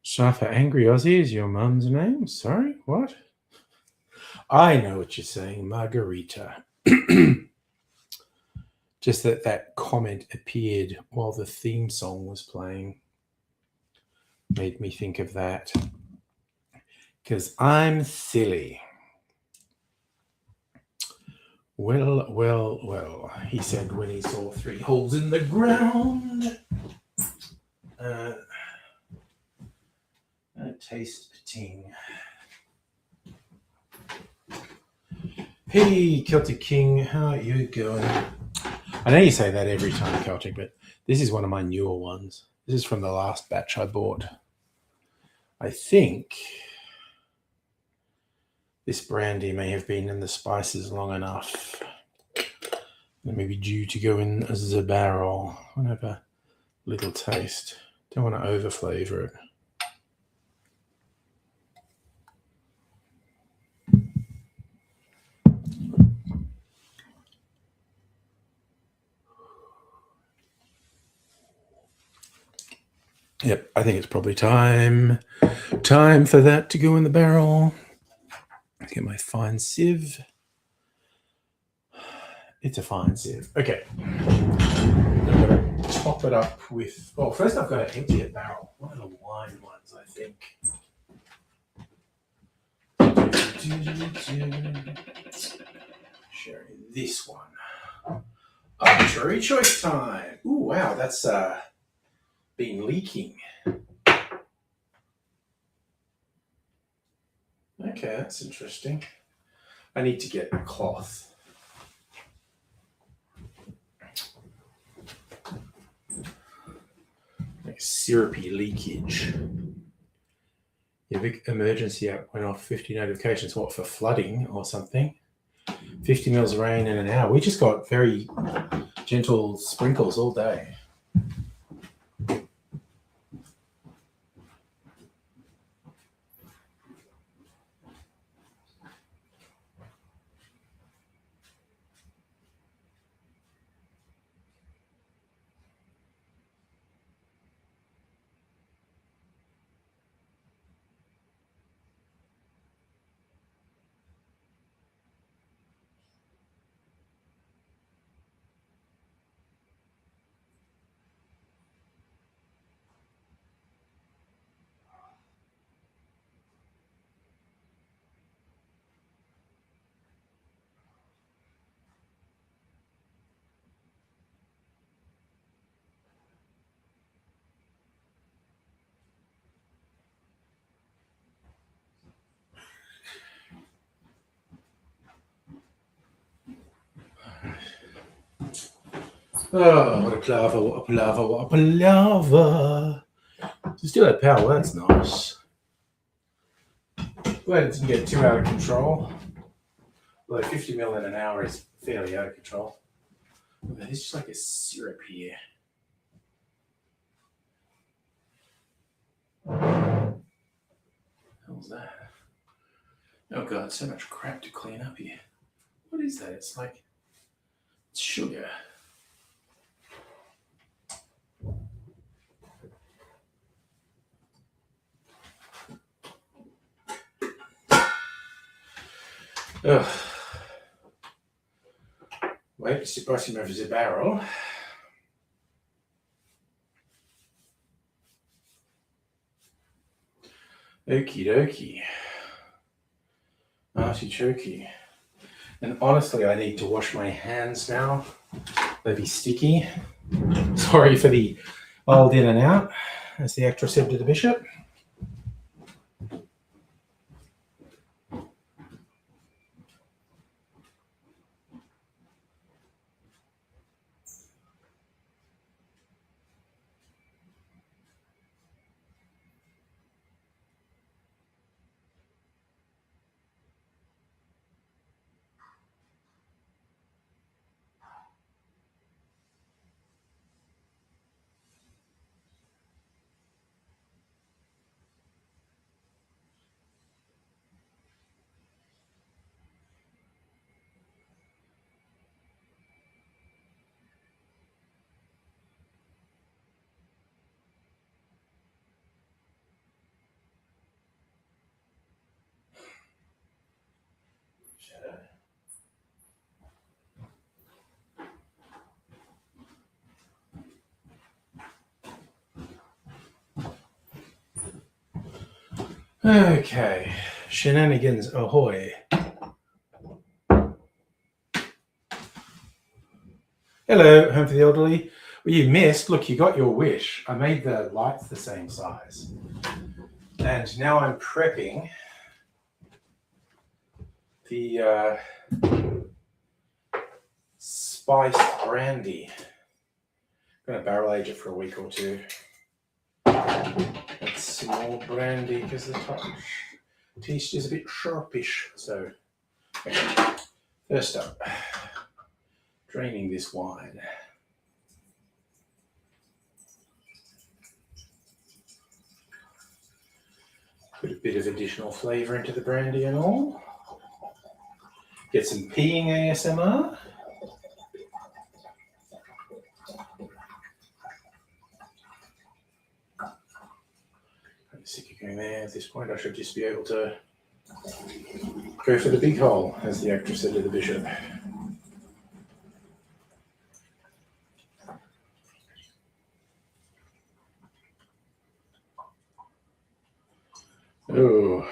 So for Angry Aussie is your mum's name? Sorry, what? I know what you're saying, Margarita. Just that comment appeared while the theme song was playing. Made me think of that. Because I'm silly. Well, he said when he saw 3 holes in the ground. Taste a ting. Hey, Celtic King, how are you going? I know you say that every time, Celtic, but this is one of my newer ones. This is from the last batch I bought. I think this brandy may have been in the spices long enough. It may be due to go in as a barrel. I want to have a little taste. Don't want to over flavor it. Yep, I think it's probably time for that to go in the barrel. Let's get my fine sieve. It's a fine sieve. Okay. I'm going to top it up with... Well, first I've got to empty a barrel. One of the wine ones, I think. Sharing this one. Arbitrary choice time. Ooh, wow, that's been leaking. Okay, that's interesting. I need to get a cloth. Like syrupy leakage. Your big emergency app went off 50 notifications. What, for flooding or something? 50 mils of rain in an hour. We just got very gentle sprinkles all day. Oh, what a palaver, what a palaver, what a palaver. Still had power, that's nice. Glad it didn't get too out of control. Although 50 mil in an hour is fairly out of control. There's just like a syrup here. What the hell's that? Oh god, so much crap to clean up here. What is that? It's like it's sugar. Ugh. Wait, it's supposed to the barrel. Okie dokie. Artichoke. And honestly, I need to wash my hands now. They'll be sticky. Sorry for the old in and out, as the actress said to the bishop. Okay, shenanigans ahoy. Hello, Home for the Elderly. Well, you missed. Look, you got your wish. I made the lights the same size. And now I'm prepping the spiced brandy. I'm going to barrel age it for a week or two. It's small brandy because the taste is a bit sharpish. So, okay. First up, draining this wine. Put a bit of additional flavour into the brandy and all. Get some peeing ASMR. I'm sick of going there at this point. I should just be able to go for the big hole, as the actress said to the bishop. Oh,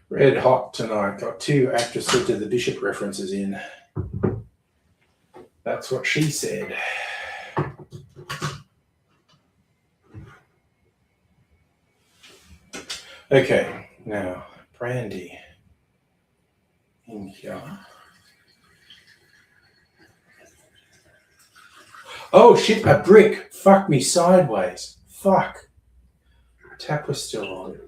red hot tonight. Got 2 actress said to the bishop references in. That's what she said. Okay, now brandy in here. Oh shit, a brick. Fuck me sideways. Fuck. Tap was still on.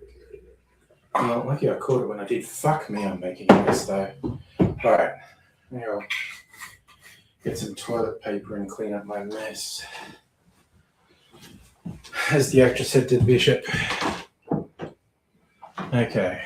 Well, lucky I caught it when I did. Fuck me, I'm making a mess though. Alright, now I'll get some toilet paper and clean up my mess. As the actress said to the bishop. Okay.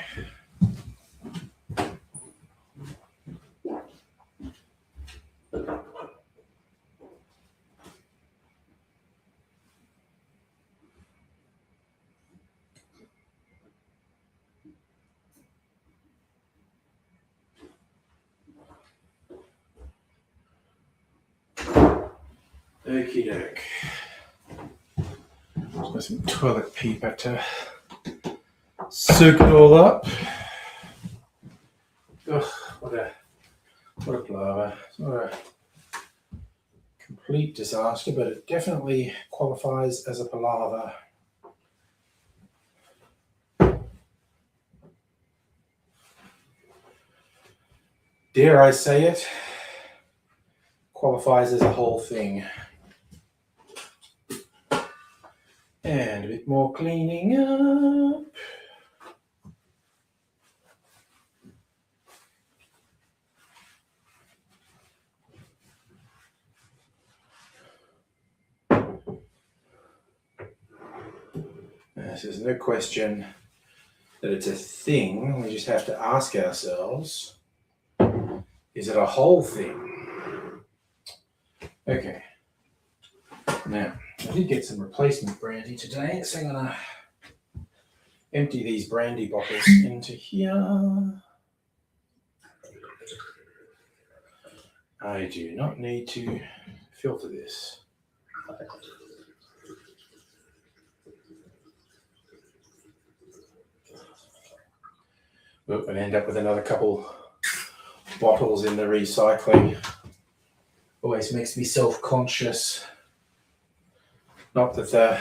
Okie doke. Got some toilet paper to soak it all up. Ugh, what a palaver. It's not a complete disaster, but it definitely qualifies as a palaver. Dare I say it, qualifies as a whole thing. And a bit more cleaning up. There's no question that it's a thing. We just have to ask ourselves, is it a whole thing? Okay. Now, I did get some replacement brandy today, so I'm going to empty these brandy bottles into here. I do not need to filter this. Oop, and end up with another couple bottles in the recycling. Always makes me self-conscious. Not that the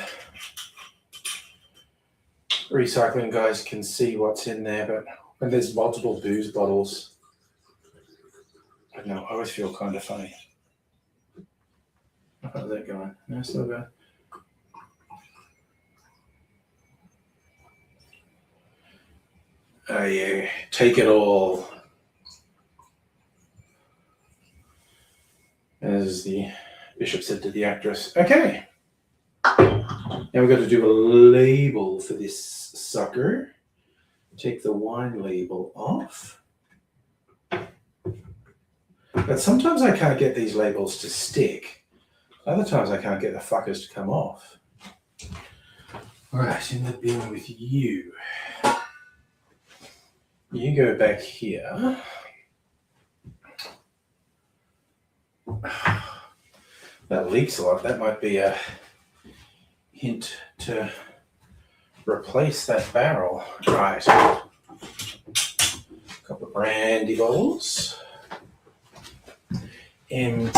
recycling guys can see what's in there, but when there's multiple booze bottles, I don't know, I always feel kind of funny. How's that going? No, still going. Oh yeah, take it all. As the bishop said to the actress. Okay. Now we've got to do a label for this sucker. Take the wine label off. But sometimes I can't get these labels to stick. Other times I can't get the fuckers to come off. All right, in the bin with you. You go back here. That leaks a lot. That might be a hint to replace that barrel. Right. Couple of brandy bottles. Empty.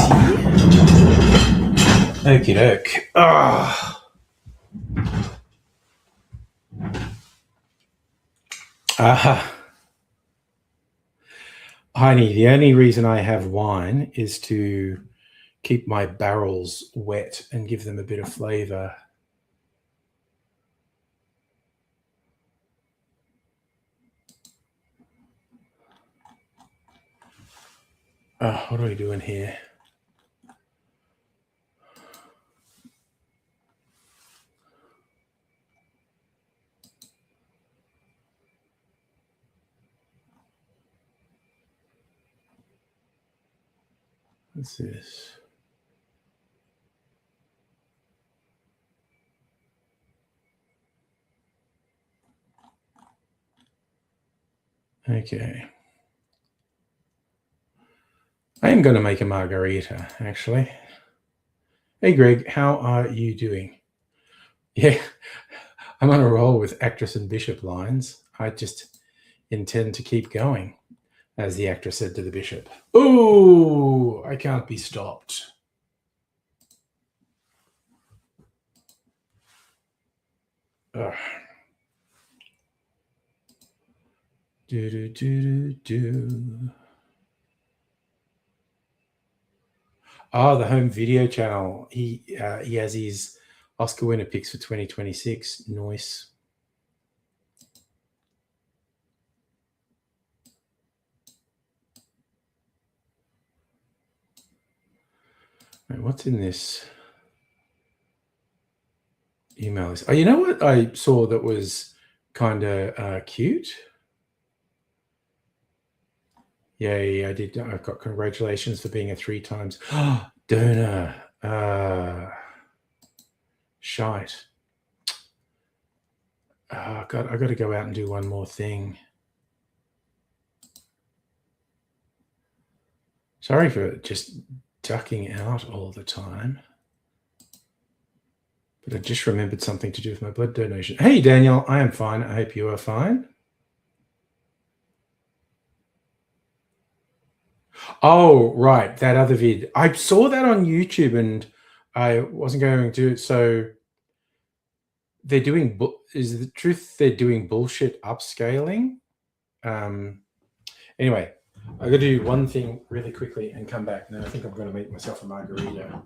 Okie doke. Heine, the only reason I have wine is to keep my barrels wet and give them a bit of flavor. What are we doing here? What's this? Okay. I am going to make a margarita, actually. Hey, Greg, how are you doing? Yeah, I'm on a roll with actress and bishop lines. I just intend to keep going, as the actress said to the bishop. Ooh, I can't be stopped. Ugh. Do. Oh, the home video channel. He has his Oscar winner picks for 2026. Nice. Wait, what's in this email? Oh, you know what I saw that was kind of cute? Yay, I did. I've got congratulations for being a 3 times donor. Shite. God, I got to go out and do one more thing. Sorry for just ducking out all the time. But I just remembered something to do with my blood donation. Hey, Daniel, I am fine. I hope you are fine. Oh, right. That other vid. I saw that on YouTube and I wasn't going to. So they're doing, is the truth they're doing bullshit upscaling? Anyway, I got to do one thing really quickly and come back. And then I think I'm going to make myself a margarita.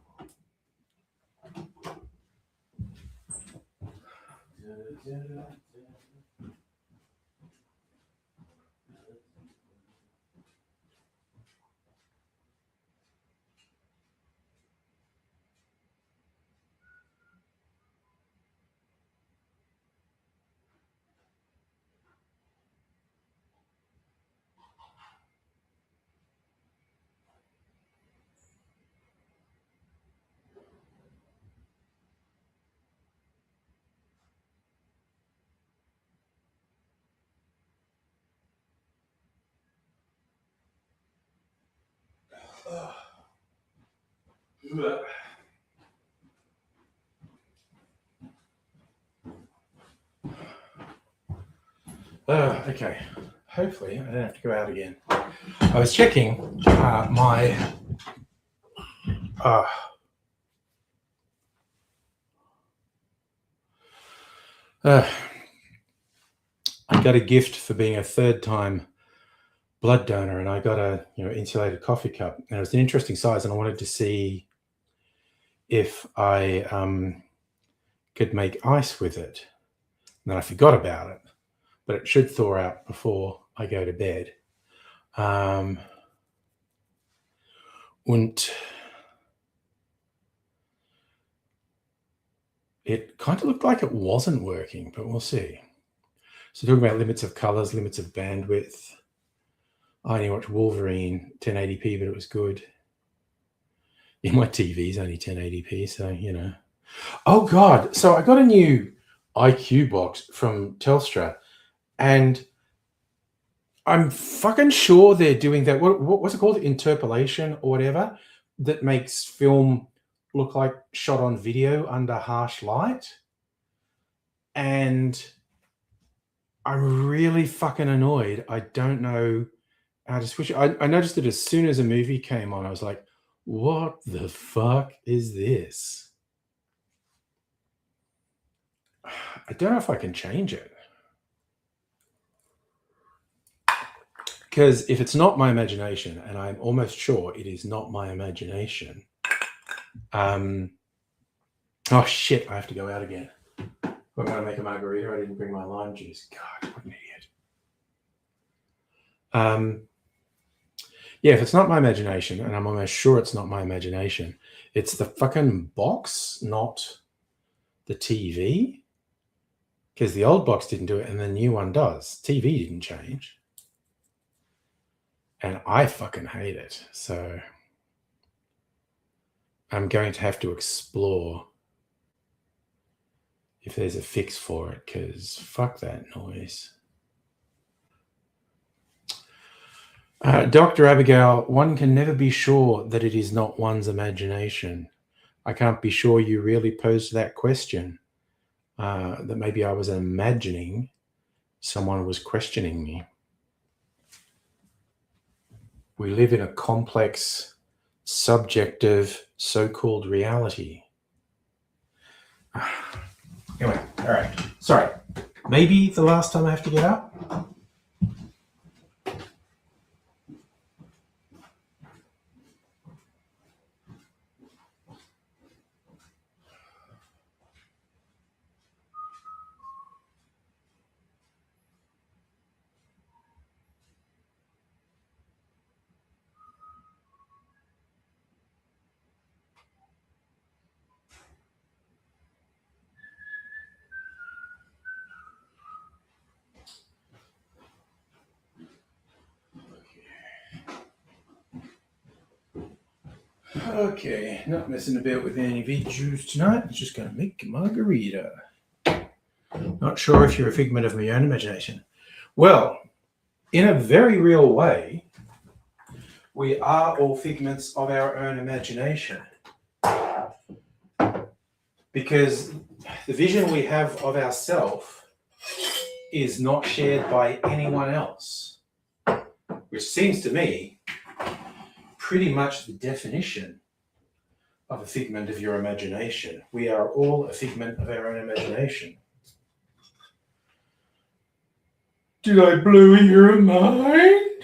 Okay. Hopefully, I don't have to go out again. I was checking my. I got a gift for being a 3rd time blood donor, and I got a insulated coffee cup, and it was an interesting size, and I wanted to see if I could make ice with it. And then I forgot about it, but it should thaw out before I go to bed. And it kind of looked like it wasn't working, but we'll see. So talking about limits of colors, limits of bandwidth. I only watched Wolverine 1080p, but it was good. Yeah, my TV's only 1080p, so Oh God! So I got a new IQ box from Telstra, and I'm fucking sure they're doing that. What's it called? Interpolation or whatever, that makes film look like shot on video under harsh light. And I'm really fucking annoyed. I don't know how to switch it. I noticed it as soon as a movie came on. I was like, what the fuck is this? I don't know if I can change it. Because if it's not my imagination, and I'm almost sure it is not my imagination, oh shit, I have to go out again. I'm going to make a margarita. I didn't bring my lime juice. God, what an idiot. Yeah, if it's not my imagination, and I'm almost sure it's not my imagination, it's the fucking box, not the TV. Because the old box didn't do it, and the new one does. TV didn't change. And I fucking hate it. So I'm going to have to explore if there's a fix for it, because fuck that noise. Dr. Abigail, one can never be sure that it is not one's imagination. I can't be sure you really posed that question, that maybe I was imagining someone was questioning me. We live in a complex, subjective, so-called reality. Anyway, all right. Sorry. Maybe the last time I have to get up. Okay, not messing about with any beet juice tonight. I'm just going to make a margarita. Not sure if you're a figment of my own imagination. Well, in a very real way, we are all figments of our own imagination. Because the vision we have of ourselves is not shared by anyone else, which seems to me pretty much the definition of a figment of your imagination. We are all a figment of our own imagination. Did I blow your mind?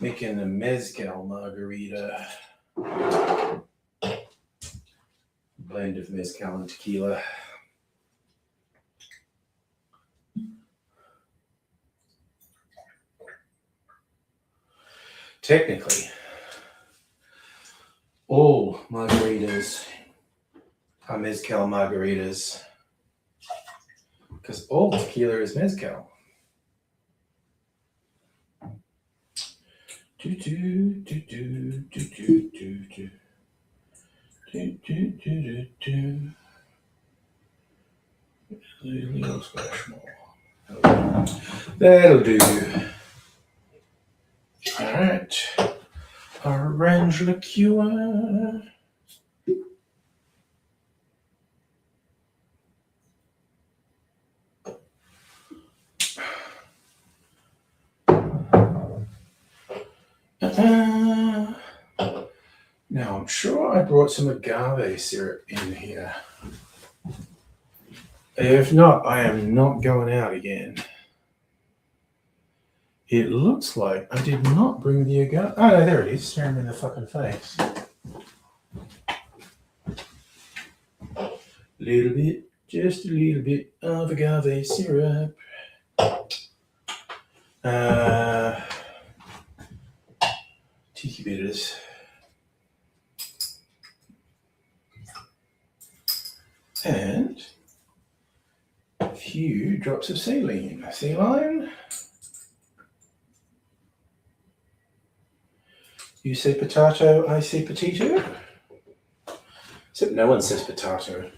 Making a mezcal margarita. Blend of mezcal and tequila. Technically, all margaritas are mezcal margaritas because all tequila is mezcal. Little splash more. That'll do. All right. Orange liqueur. Now, I'm sure I brought some agave syrup in here. If not, I am not going out again. It looks like I did not bring the agave. Oh, no, there it is, staring me in the fucking face. Little bit, just a little bit of agave syrup. Tiki bitters. And a few drops of saline. Sea lime. You say potato, I say potato. Except no one says potato.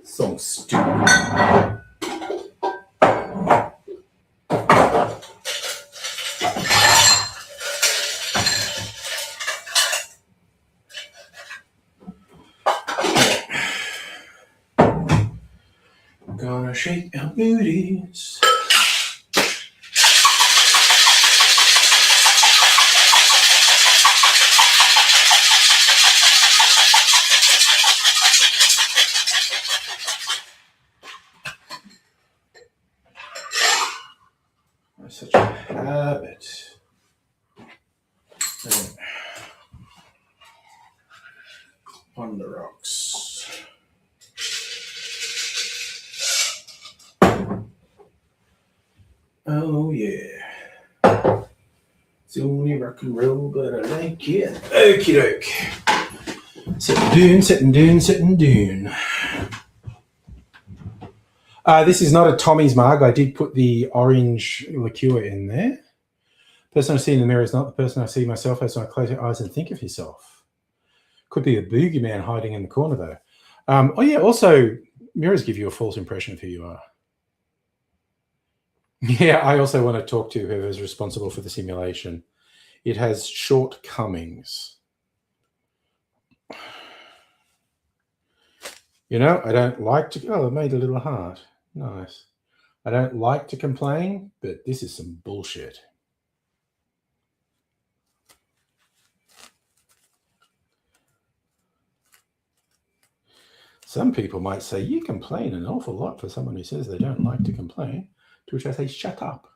So stupid. gonna shake our booties. It's such a habit. On the rocks. Oh yeah. It's only rock and roll, but I like it. Okie doke. Sitting doon. This is not a Tommy's mug. I did put the orange liqueur in there. The person I see in the mirror is not the person I see myself as. So I close your eyes and think of yourself. Could be a boogeyman hiding in the corner, though. Oh, yeah. Also, mirrors give you a false impression of who you are. Yeah, I also want to talk to whoever's responsible for the simulation. It has shortcomings. You know, I don't like to... Oh, it made a little heart. Nice. I don't like to complain, but this is some bullshit. Some people might say, you complain an awful lot for someone who says they don't like to complain, to which I say, shut up.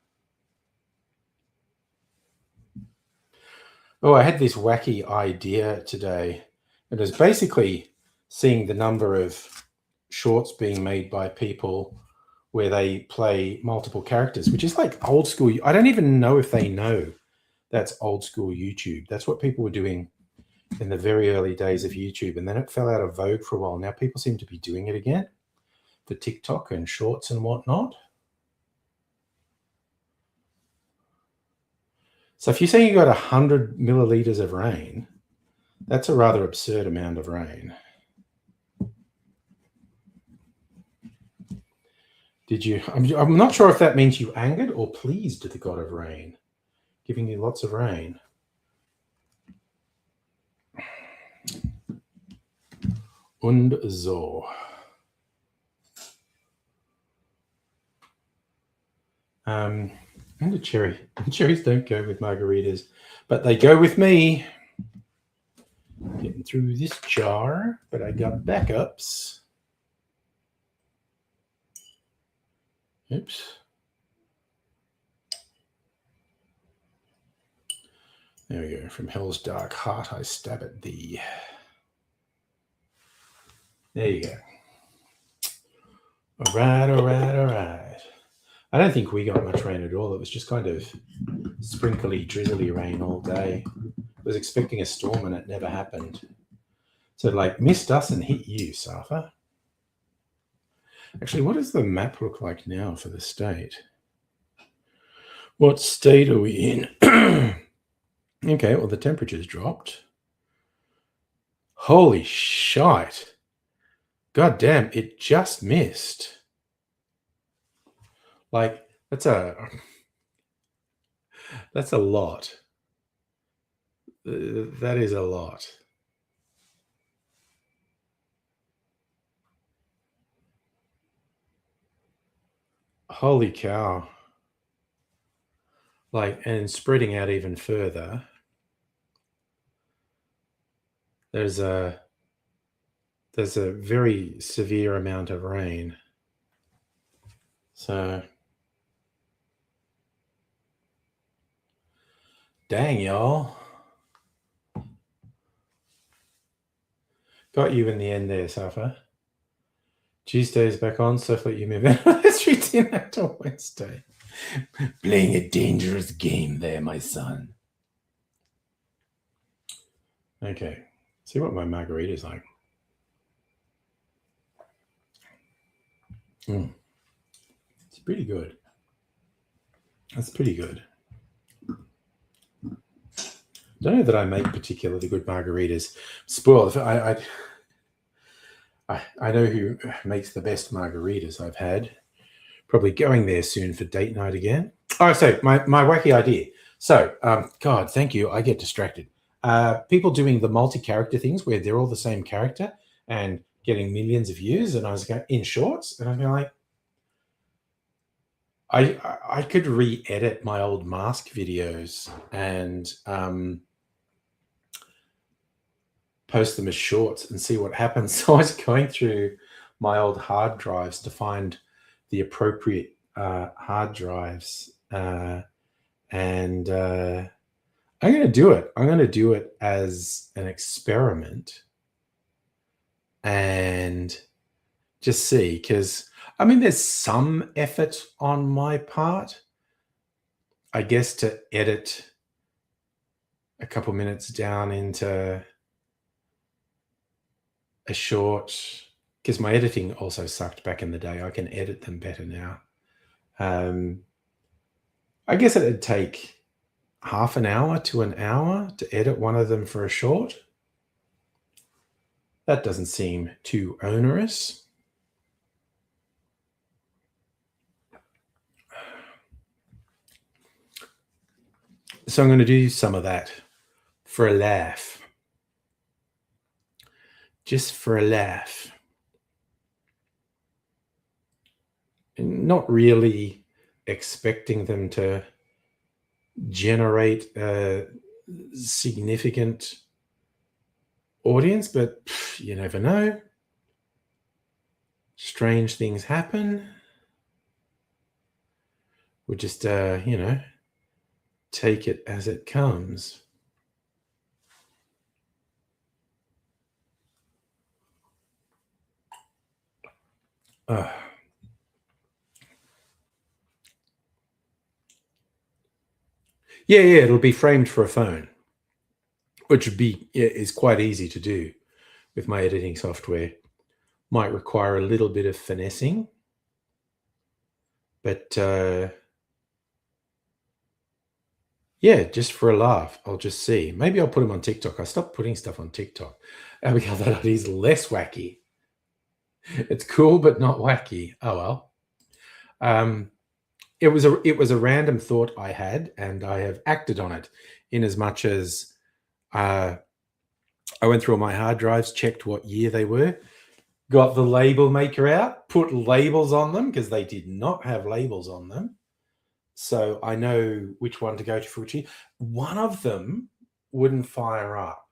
Oh, I had this wacky idea today. It was basically seeing the number of shorts being made by people where they play multiple characters, which is like old school. I don't even know if they know that's old school YouTube. That's what people were doing in the very early days of YouTube. And then it fell out of vogue for a while. Now people seem to be doing it again for TikTok and shorts and whatnot. So if you're saying you got 100 milliliters of rain, that's a rather absurd amount of rain. Did you? I'm not sure if that means you angered or pleased the god of rain, giving you lots of rain. Und so. And a cherry. Cherries don't go with margaritas, but they go with me. Getting through this jar, but I got backups. Oops. There we go. From hell's dark heart, I stab at thee. There you go. All right. I don't think we got much rain at all. It was just kind of sprinkly, drizzly rain all day. I was expecting a storm and it never happened. So like missed us and hit you, Safa. Actually, what does the map look like now for the state? What state are we in? Okay, well, the temperature's dropped. Holy shite. God damn, it just missed. Like, that's a lot. That is a lot. Holy cow. Like, and spreading out even further, there's a very severe amount of rain. So, dang, y'all. Got you in the end there, Safa. Tuesday's back on, so let you move in. Let's return that to Wednesday. Playing a dangerous game there, my son. Okay. See what my margarita's like. It's pretty good. That's pretty good. Don't know that I make particularly good margaritas. Spoiled. I know who makes the best margaritas I've had. Probably going there soon for date night again. Oh, so my wacky idea. So, God, thank you. I get distracted. People doing the multi-character things where they're all the same character and getting millions of views. And I was going in shorts, and I'm like, I could re-edit my old mask videos and post them as shorts and see what happens. So I was going through my old hard drives to find the appropriate hard drives, and I'm going to do it. I'm going to do it as an experiment and just see, because I mean, there's some effort on my part, I guess, to edit a couple minutes down into a short, because my editing also sucked back in the day. I can edit them better now. I guess it'd take half an hour to an hour to edit one of them for a short. That doesn't seem too onerous. So I'm going to do some of that for a laugh. Just for a laugh. Not really expecting them to generate a significant audience, but you never know. Strange things happen. We'll just, take it as it comes. Yeah, it'll be framed for a phone, which is quite easy to do with my editing software. Might require a little bit of finessing, but yeah, just for a laugh, I'll just see. Maybe I'll put them on TikTok. I stopped putting stuff on TikTok. Abigail, that idea's less wacky. It's cool, but not wacky. Oh well. It was a random thought I had, and I have acted on it in as much as I went through all my hard drives, checked what year they were, got the label maker out, put labels on them because they did not have labels on them. So I know which one to go to for which year. One of them wouldn't fire up.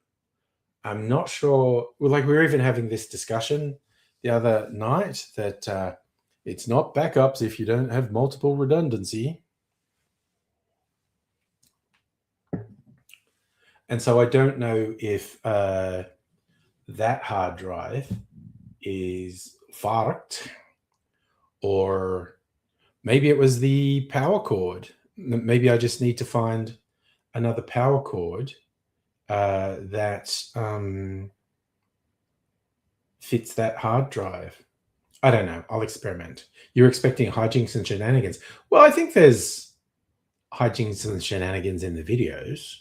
I'm not sure. Well, like we were even having this discussion the other night that it's not backups if you don't have multiple redundancy. And so I don't know if that hard drive is farked, or maybe it was the power cord. Maybe I just need to find another power cord that fits that hard drive. I don't know. I'll experiment. You're expecting hijinks and shenanigans. Well, I think there's hijinks and shenanigans in the videos.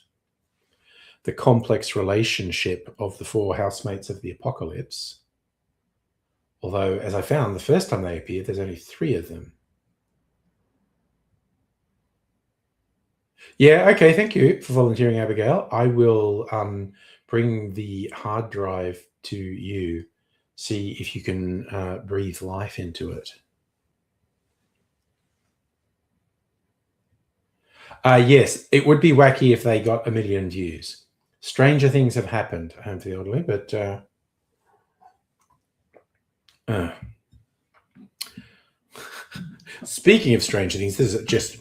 The complex relationship of the four housemates of the apocalypse. Although, as I found the first time they appeared, there's only 3 of them. Yeah, okay, thank you for volunteering, Abigail. I will bring the hard drive to you, see if you can breathe life into it. Yes, it would be wacky if they got 1 million views. Stranger things have happened, Home for the Elderly, but speaking of stranger things, this is just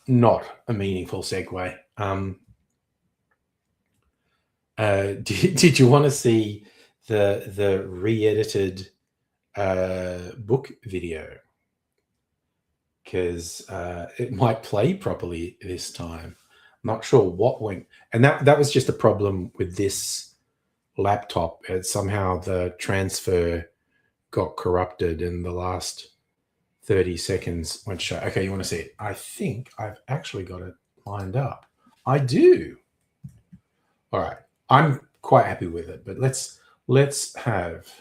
not a meaningful segue. Did you want to see the re-edited book video? Because it might play properly this time. I'm not sure what went, and that was just a problem with this laptop. Somehow the transfer got corrupted in the last 30 seconds went show. Okay, you want to see it? I think I've actually got it lined up. I do. All right. I'm quite happy with it, but let's have,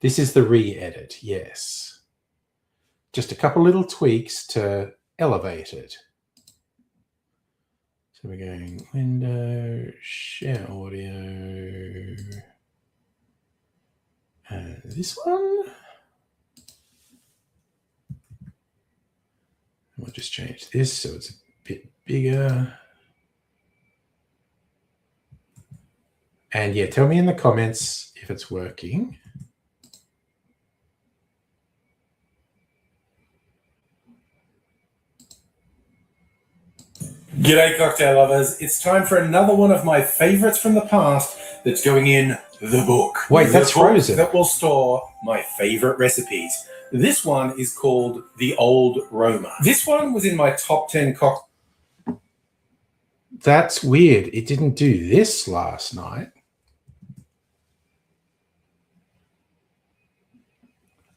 this is the re-edit, yes. Just a couple little tweaks to elevate it. So we're going window, share audio, and this one. We'll just change this so it's a bit bigger. And yeah, tell me in the comments if it's working. G'day cocktail lovers, it's time for another one of my favourites from the past that's going in the book. Wait, that's frozen. That will store my favourite recipes. This one is called The Old Roma. This one was in my top 10 cocktails. That's weird. It didn't do this last night.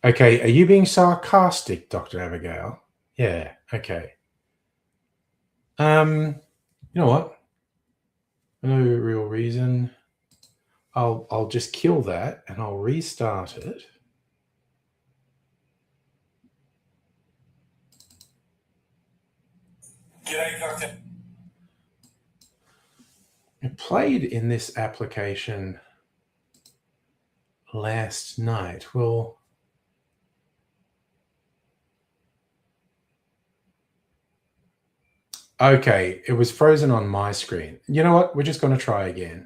Okay, are you being sarcastic, Dr. Abigail? Yeah, okay. You know what? No real reason. I'll just kill that and I'll restart it. G'day cocktail. I played in this application last night. Well, okay, it was frozen on my screen. You know what? We're just going to try again.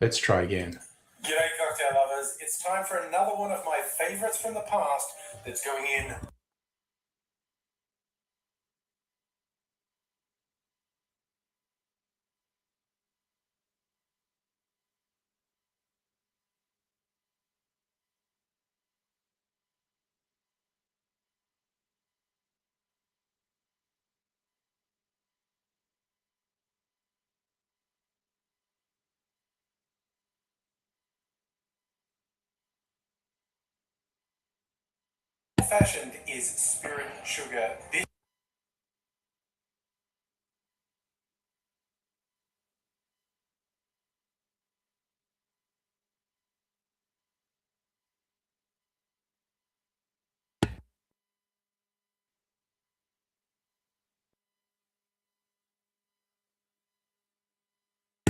Let's try again. G'day cocktail lovers, it's time for another one of my favourites from the past that's going in. Fashioned is spirit, sugar, bitter.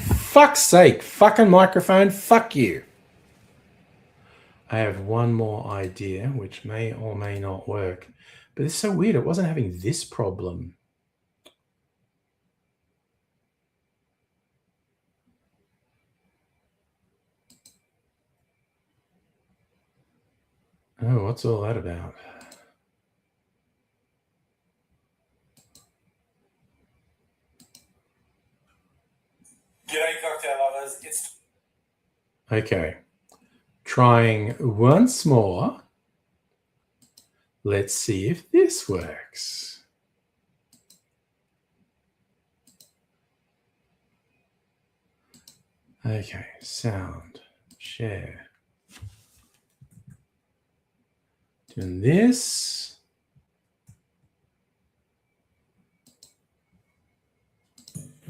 Fuck's sake, fucking microphone, fuck you. I have one more idea, which may or may not work. But it's so weird. It wasn't having this problem. Oh, what's all that about? G'day cocktail lovers, it's... Okay. Trying once more. Let's see if this works. Okay, sound, share. Doing this.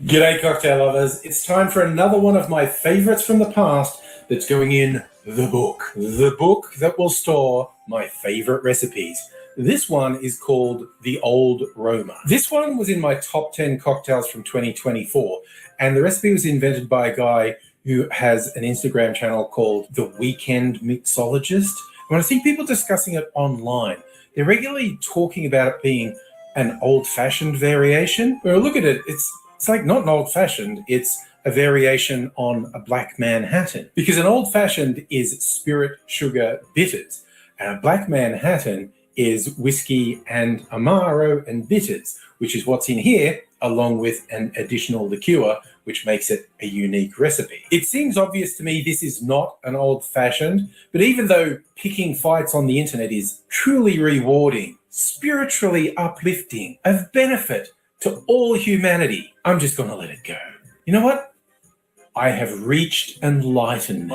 G'day cocktail lovers, it's time for another one of my favourites from the past that's going in the book. The book that will store my favourite recipes. This one is called The Old Roma. This one was in my top 10 cocktails from 2024, and the recipe was invented by a guy who has an Instagram channel called The Weekend Mixologist. When I see people discussing it online, they're regularly talking about it being an old-fashioned variation. When I look at it, it's like not an old-fashioned, it's a variation on a black Manhattan. Because an old-fashioned is spirit, sugar, bitters, and a black Manhattan is whiskey and Amaro and bitters, which is what's in here, along with an additional liqueur, which makes it a unique recipe. It seems obvious to me this is not an old-fashioned, but even though picking fights on the internet is truly rewarding, spiritually uplifting, of benefit to all humanity, I'm just going to let it go. You know what? I have reached enlightenment.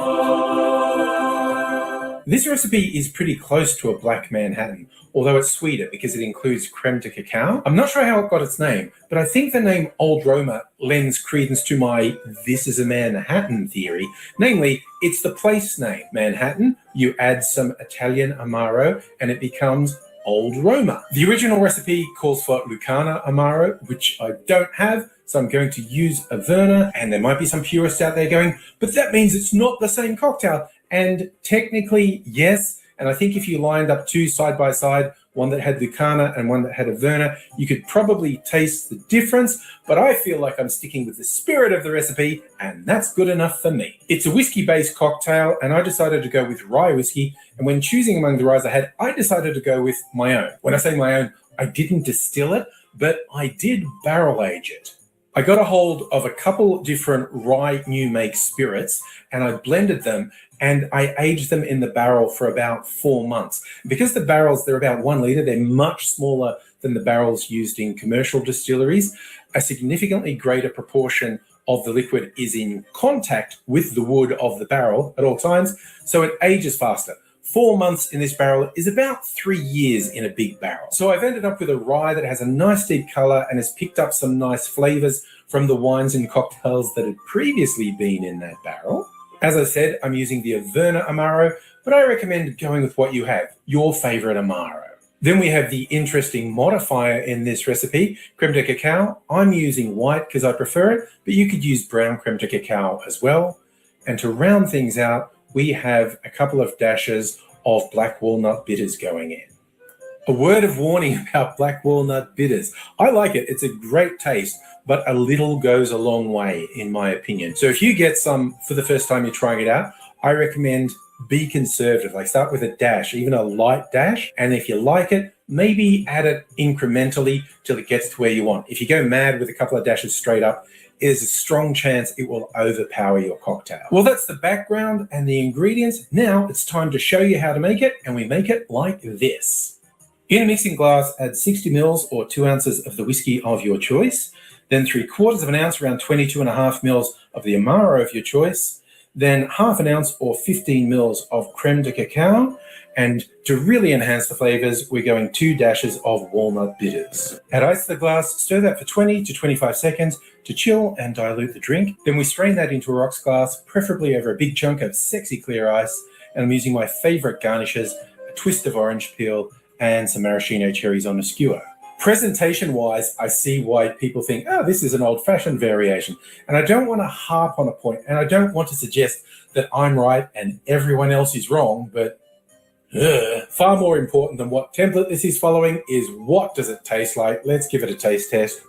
This recipe is pretty close to a black Manhattan, although it's sweeter because it includes creme de cacao. I'm not sure how it got its name, but I think the name Old Roma lends credence to my "this is a Manhattan" theory. Namely, it's the place name, Manhattan. You add some Italian Amaro and it becomes Old Roma. The original recipe calls for Lucana Amaro, which I don't have, so I'm going to use Averna, and there might be some purists out there going, but that means it's not the same cocktail. And technically, yes, and I think if you lined up two side by side, one that had Lucana and one that had Averna, you could probably taste the difference, but I feel like I'm sticking with the spirit of the recipe, and that's good enough for me. It's a whiskey-based cocktail, and I decided to go with rye whiskey, and when choosing among the ryes I had, I decided to go with my own. When I say my own, I didn't distill it, but I did barrel age it. I got a hold of a couple different rye new make spirits, and I blended them, and I aged them in the barrel for about 4 months. Because the barrels, they're about 1 liter, they're much smaller than the barrels used in commercial distilleries. A significantly greater proportion of the liquid is in contact with the wood of the barrel at all times, so it ages faster. 4 months in this barrel is about 3 years in a big barrel. So I've ended up with a rye that has a nice deep color and has picked up some nice flavors from the wines and cocktails that had previously been in that barrel. As I said, I'm using the Averna Amaro, but I recommend going with what you have, your favorite Amaro. Then we have the interesting modifier in this recipe, creme de cacao. I'm using white because I prefer it, but you could use brown creme de cacao as well. And to round things out, we have a couple of dashes of black walnut bitters going in. A word of warning about black walnut bitters. I like it. It's a great taste, but a little goes a long way, in my opinion. So if you get some for the first time you're trying it out, I recommend be conservative. Like start with a dash, even a light dash. And if you like it, maybe add it incrementally till it gets to where you want. If you go mad with a couple of dashes straight up, there's a strong chance it will overpower your cocktail. Well, that's the background and the ingredients. Now it's time to show you how to make it, and we make it like this. In a mixing glass, add 60 mils or 2 ounces of the whiskey of your choice, then 3/4 of an ounce, around 22.5 mils of the Amaro of your choice, then half an ounce or 15 mils of creme de cacao, and to really enhance the flavors, we're going 2 dashes of walnut bitters. Add ice to the glass, stir that for 20 to 25 seconds to chill and dilute the drink. Then we strain that into a rocks glass, preferably over a big chunk of sexy clear ice, and I'm using my favorite garnishes, a twist of orange peel and some maraschino cherries on a skewer. Presentation-wise, I see why people think, oh, this is an old-fashioned variation. And I don't want to harp on a point, and I don't want to suggest that I'm right and everyone else is wrong, but far more important than what template this is following is what does it taste like. Let's give it a taste test.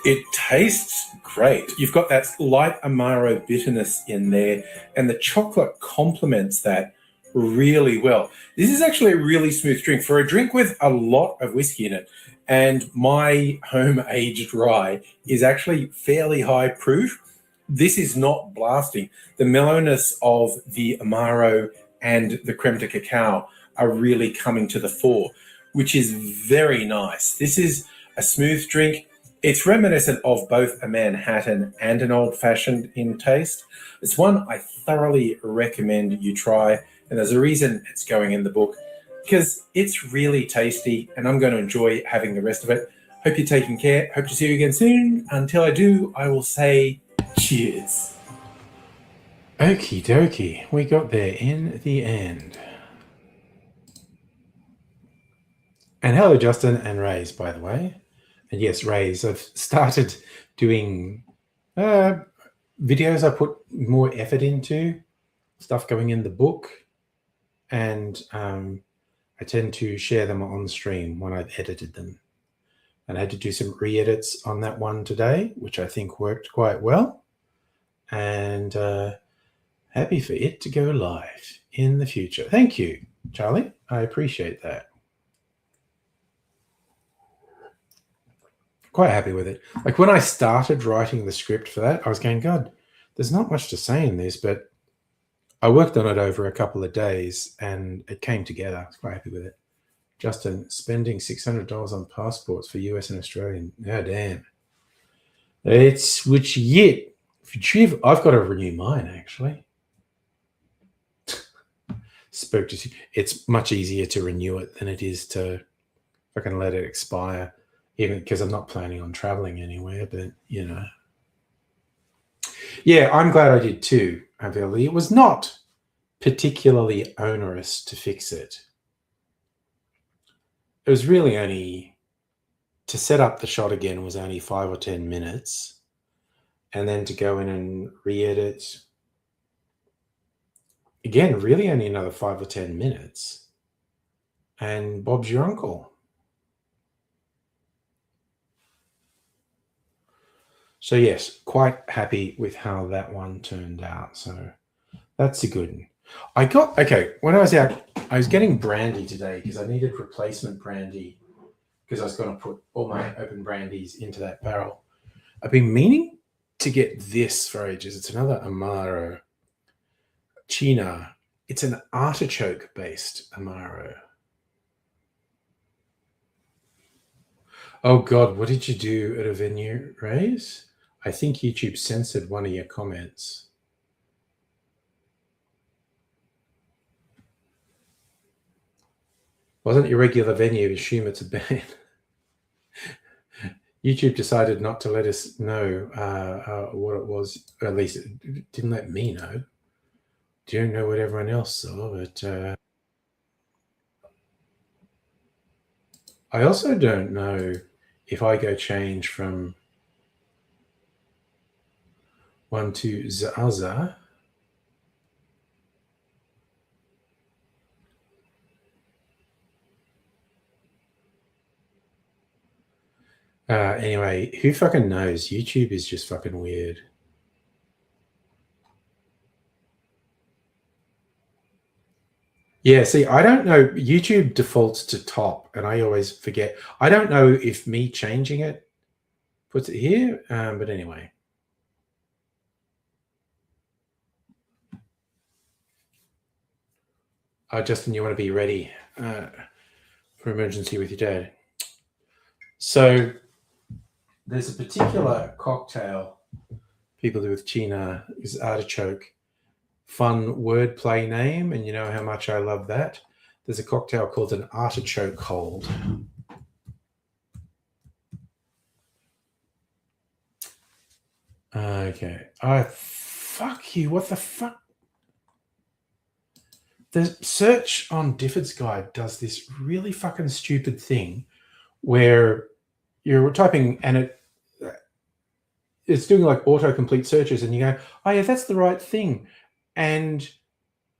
It tastes great. You've got that light Amaro bitterness in there, and the chocolate complements that really well. This is actually a really smooth drink for a drink with a lot of whiskey in it. And my home-aged rye is actually fairly high proof. This is not blasting. The mellowness of the Amaro and the creme de cacao are really coming to the fore, which is very nice. This is a smooth drink. It's reminiscent of both a Manhattan and an old-fashioned in taste. It's one I thoroughly recommend you try, and there's a reason it's going in the book, because it's really tasty, and I'm going to enjoy having the rest of it. Hope you're taking care. Hope to see you again soon. Until I do, I will say cheers. Okie dokie, we got there in the end. And hello, Justin and Rays, by the way. And yes, Rays, I've started doing videos I put more effort into, stuff going in the book, and I tend to share them on stream when I've edited them. And I had to do some re-edits on that one today, which I think worked quite well. And happy for it to go live in the future. Thank you, Charlie. I appreciate that. Quite happy with it. Like when I started writing the script for that, I was going, God, there's not much to say in this, but I worked on it over a couple of days and it came together. I was quite happy with it. Justin, spending $600 on passports for US and Australian. Oh, damn. It's which yet. I've got to renew mine, actually. Spoke to. It's much easier to renew it than it is to fucking let it expire, even because I'm not planning on traveling anywhere, but, you know. Yeah, I'm glad I did too, Aviali. It was not particularly onerous to fix it. it was really only to set up the shot again was only 5 or 10 minutes, and then to go in and re-edit again, really only another 5 or 10 minutes, and Bob's your uncle. So yes, quite happy with how that one turned out. So that's a good one. When I was out, I was getting brandy today because I needed replacement brandy because I was going to put all my open brandies into that barrel. I've been meaning to get this for ages. It's another Amaro China. It's an artichoke-based Amaro. Oh God, what did you do at a venue, Rays? I think YouTube censored one of your comments. Wasn't your regular venue, assume it's a band. YouTube decided not to let us know what it was, or at least it didn't let me know. Don't know what everyone else saw, but I also don't know if I go change from one to Zaza. Anyway, who fucking knows? YouTube is just fucking weird. Yeah, see, I don't know. YouTube defaults to top, and I always forget. I don't know if me changing it puts it here, but anyway. Justin, you want to be ready for emergency with your dad. So there's a particular cocktail people do with China is artichoke. Fun wordplay name, and you know how much I love that. There's a cocktail called an artichoke hold. Okay. Oh, fuck you. What the fuck? The search on Difford's Guide does this really fucking stupid thing where you're typing and it's doing like autocomplete searches, and you go, oh yeah, that's the right thing. And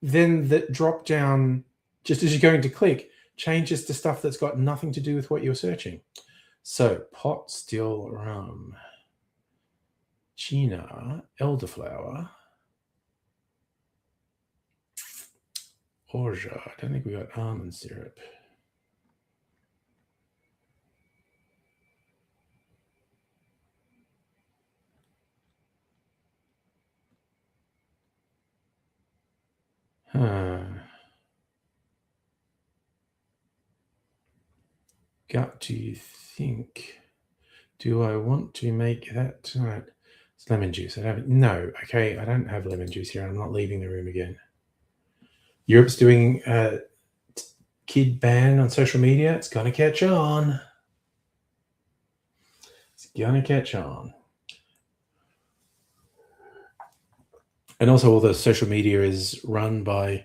then the drop down, just as you're going to click, changes to stuff that's got nothing to do with what you're searching. So pot still rum, China, elderflower, orgeat. I don't think we got almond syrup. Gut, do you think? Do I want to make that tonight? It's lemon juice. No. Okay, I don't have lemon juice here. I'm not leaving the room again. Europe's doing a kid ban on social media. It's gonna catch on. It's gonna catch on. And also, all the social media is run by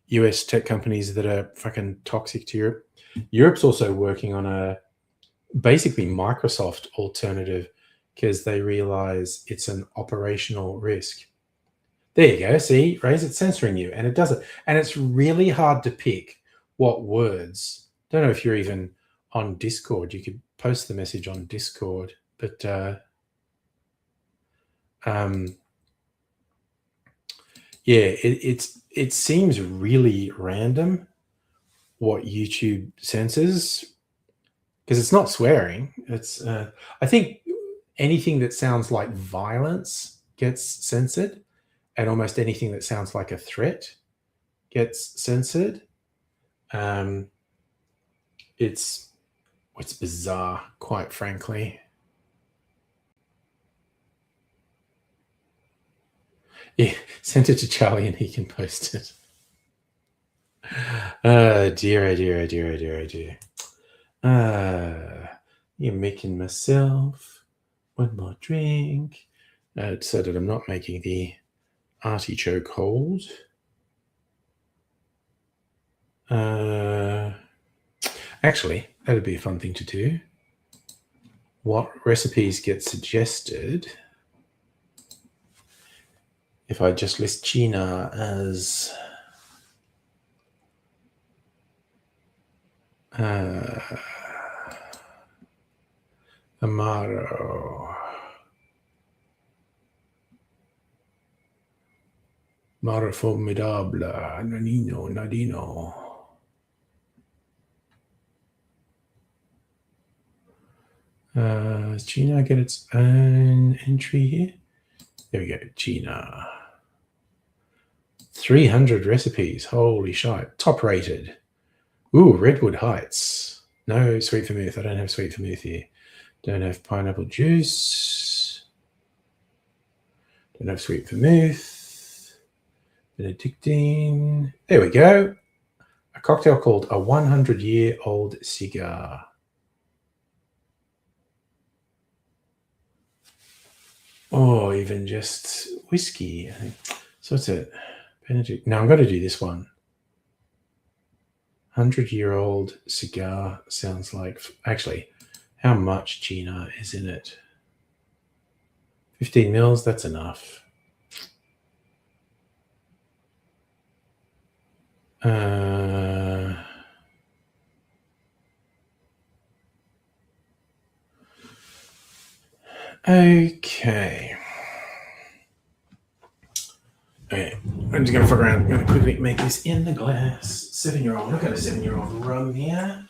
US tech companies that are fucking toxic to Europe. Europe's also working on a basically Microsoft alternative because they realize it's an operational risk. There you go. See, Raise, it's censoring you, and it does it. And it's really hard to pick what words. Don't know if you're even on Discord. You could post the message on Discord, but yeah, it seems really random what YouTube censors because it's not swearing. It's I think anything that sounds like violence gets censored, and almost anything that sounds like a threat gets censored. It's bizarre, quite frankly. Yeah, send it to Charlie and he can post it. Oh dear, oh dear, oh dear, oh dear, oh dear. You're making myself one more drink. So that I'm not making the artichoke hold. Actually, That'd be a fun thing to do. What recipes get suggested if I just list China as Amaro, Maro Formidable, Nanino, Nadino. Does Gina get its own entry here? There we go, Gina. 300 recipes. Holy shite. Top rated. Ooh, Redwood Heights. No sweet vermouth. I don't have sweet vermouth here. Don't have pineapple juice. Don't have sweet vermouth. Benedictine. There we go. A cocktail called a 100-year-old cigar. Or even just whiskey. So what's it? Benedict. No, I'm going to do this one. 100-year-old cigar sounds like... Actually, how much Gina is in it? 15 mils, that's enough. Okay. Okay, I'm just going to fuck around. I'm going to quickly make this in the glass. 7-year-old. Look at a 7-year-old rum here.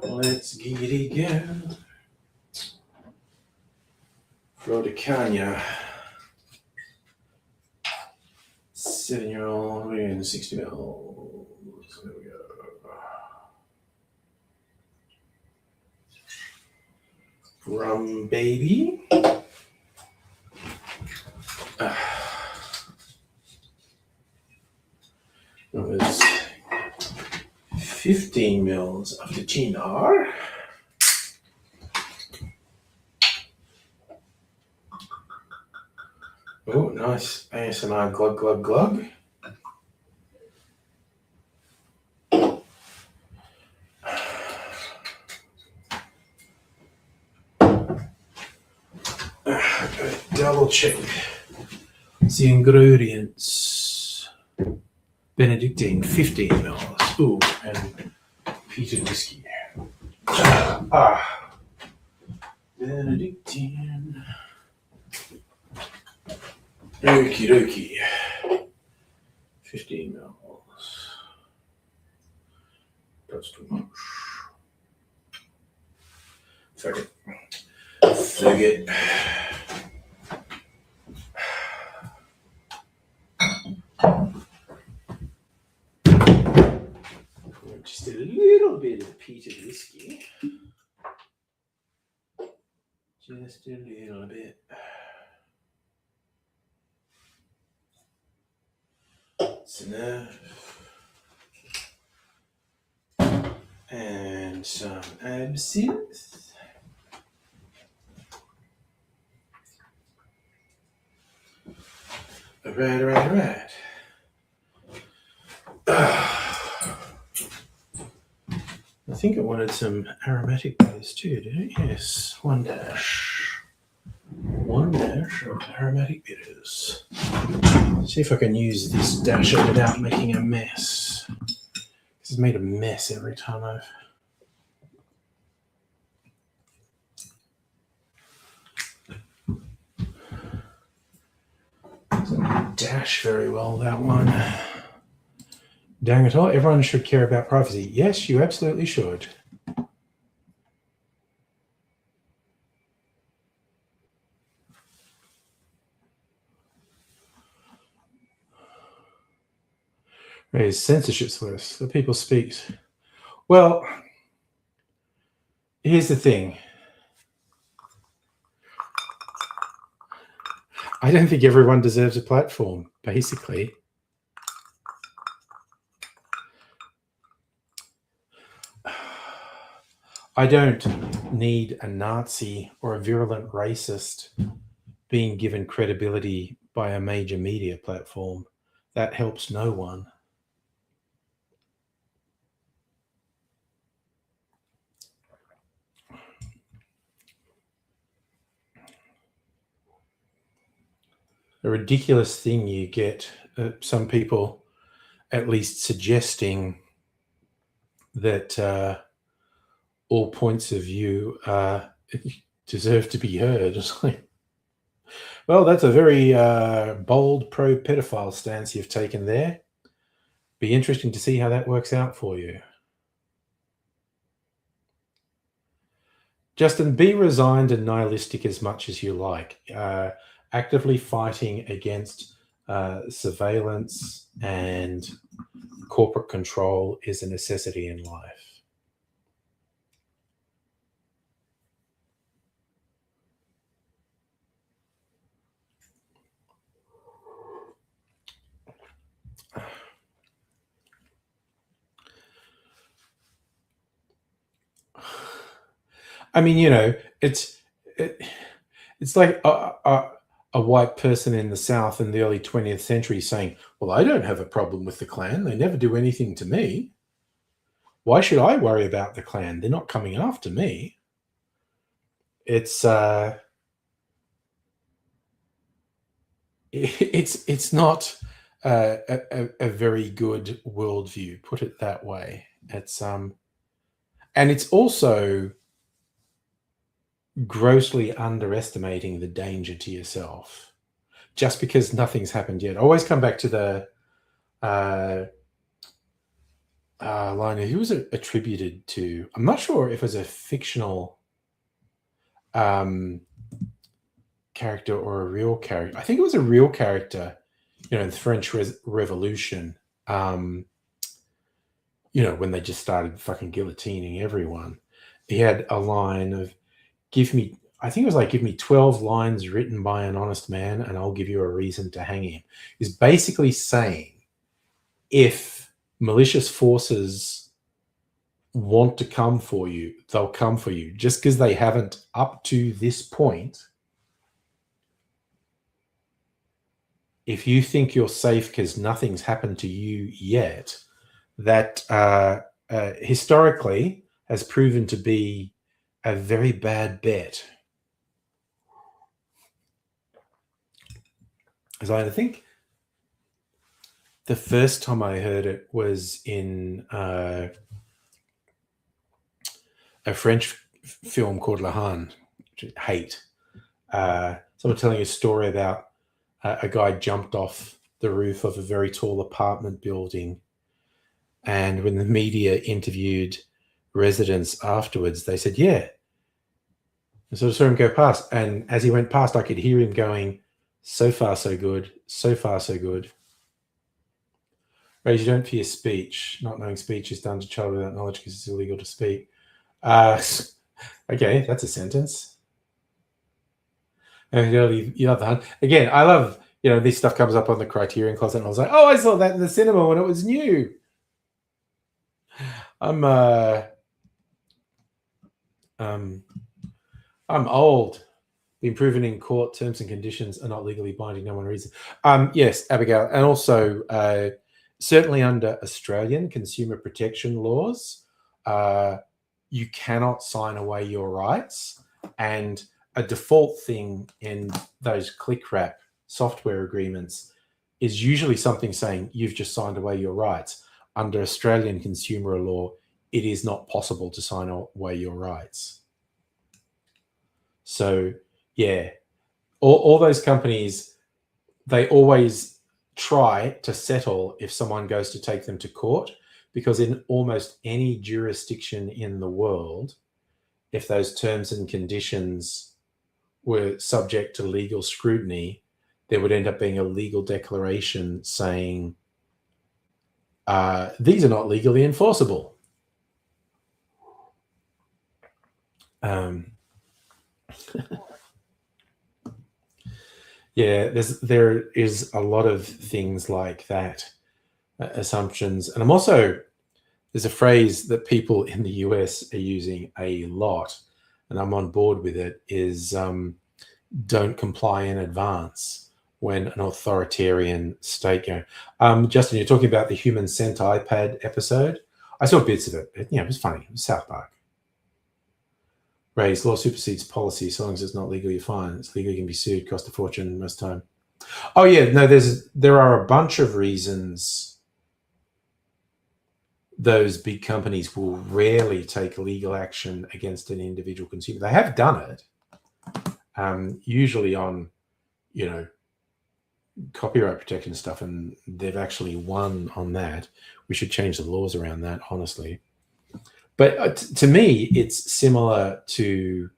Let's giggity go. Flor de Cana. 7-year-old. We're in 60 mils. There we go. Rum baby. That was 15 mils of the Chinar. Oh, nice ASMR glug glug glug. Double check the ingredients. Benedictine, 15 mils. Ooh, and peated whiskey. Benedictine. Okie dokie. 15 mils. That's too much. Fuck it. Fuck it. Just a little bit of peated whiskey. Just a little bit. That's enough. And some absinthe. Right. I think it wanted some aromatic bitters too, did it? Yes, one dash of aromatic bitters. See if I can use this dasher without making a mess. This has made a mess every time I've... Doesn't dash very well, that one. Dang it all, everyone should care about privacy. Yes, you absolutely should. Raise censorship's worse. The people speak. Well, here's the thing. I don't think everyone deserves a platform, basically. I don't need a Nazi or a virulent racist being given credibility by a major media platform. That helps no one. a ridiculous thing you get some people at least suggesting that all points of view deserve to be heard. It's like, well, that's a very bold pro-pedophile stance you've taken there. Be interesting to see how that works out for you. Justin, be resigned and nihilistic as much as you like. Actively fighting against surveillance and corporate control is a necessity in life. I mean, you know, it's like a white person in the South in the early 20th century saying, well, I don't have a problem with the Klan. They never do anything to me. Why should I worry about the Klan? They're not coming after me. It's not a very good worldview, put it that way. It's and it's also grossly underestimating the danger to yourself just because nothing's happened yet. I always come back to the line of who was it attributed to. I'm not sure if it was a fictional character or a real character. I think it was a real character, you know, in the French Revolution, you know, when they just started fucking guillotining everyone. He had a line of, give me 12 lines written by an honest man and I'll give you a reason to hang him. Is basically saying if malicious forces want to come for you, they'll come for you. Just because they haven't up to this point, if you think you're safe because nothing's happened to you yet, that historically has proven to be a very bad bet. As I think the first time I heard it was in a French film called La Haine, which I hate. Someone telling a story about a guy jumped off the roof of a very tall apartment building, and when the media interviewed residents afterwards, they said, yeah. And so I saw him go past, and as he went past, I could hear him going, so far, so good, so far, so good. Raise, you don't fear speech. Not knowing speech is done to child without knowledge because it's illegal to speak. Okay, that's a sentence. Again, I love, you know, this stuff comes up on the Criterion Closet, and I was like, oh, I saw that in the cinema when it was new. I'm old. Been proven in court. Terms and conditions are not legally binding. No one reads it. Yes, Abigail, and also certainly under Australian consumer protection laws, you cannot sign away your rights. And a default thing in those click wrap software agreements is usually something saying you've just signed away your rights. Under Australian consumer law, it is not possible to sign away your rights. So, yeah, all those companies, they always try to settle if someone goes to take them to court, because in almost any jurisdiction in the world, if those terms and conditions were subject to legal scrutiny, there would end up being a legal declaration saying, these are not legally enforceable. Yeah, there is a lot of things like that, assumptions. And there's a phrase that people in the US are using a lot, and I'm on board with it, is don't comply in advance when an authoritarian state Justin, you're talking about the Human Centipede episode. I saw bits of it. It was funny. It was South Park. Ray's law supersedes policy. So long as it's not legal, you're fine. It's legal, you can be sued, cost a fortune most time. Oh yeah, no, there are a bunch of reasons those big companies will rarely take legal action against an individual consumer. They have done it, usually on, you know, copyright protection stuff, and they've actually won on that. We should change the laws around that, honestly. But to me, it's similar to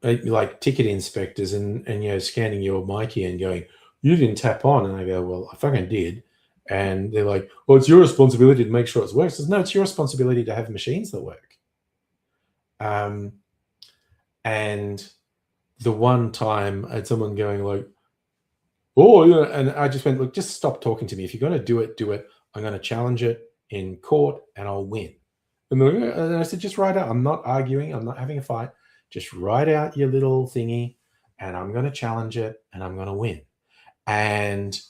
like ticket inspectors and scanning your Mikey and going, you didn't tap on, and I go, well, I fucking did. And they're like, well, it's your responsibility to make sure it works. I says, no, it's your responsibility to have machines that work. And the one time I had someone going like, oh, yeah, and I just went, look, just stop talking to me. If you're going to do it, do it. I'm going to challenge it in court and I'll win. And I said, just write out. I'm not arguing. I'm not having a fight. Just write out your little thingy and I'm going to challenge it and I'm going to win. And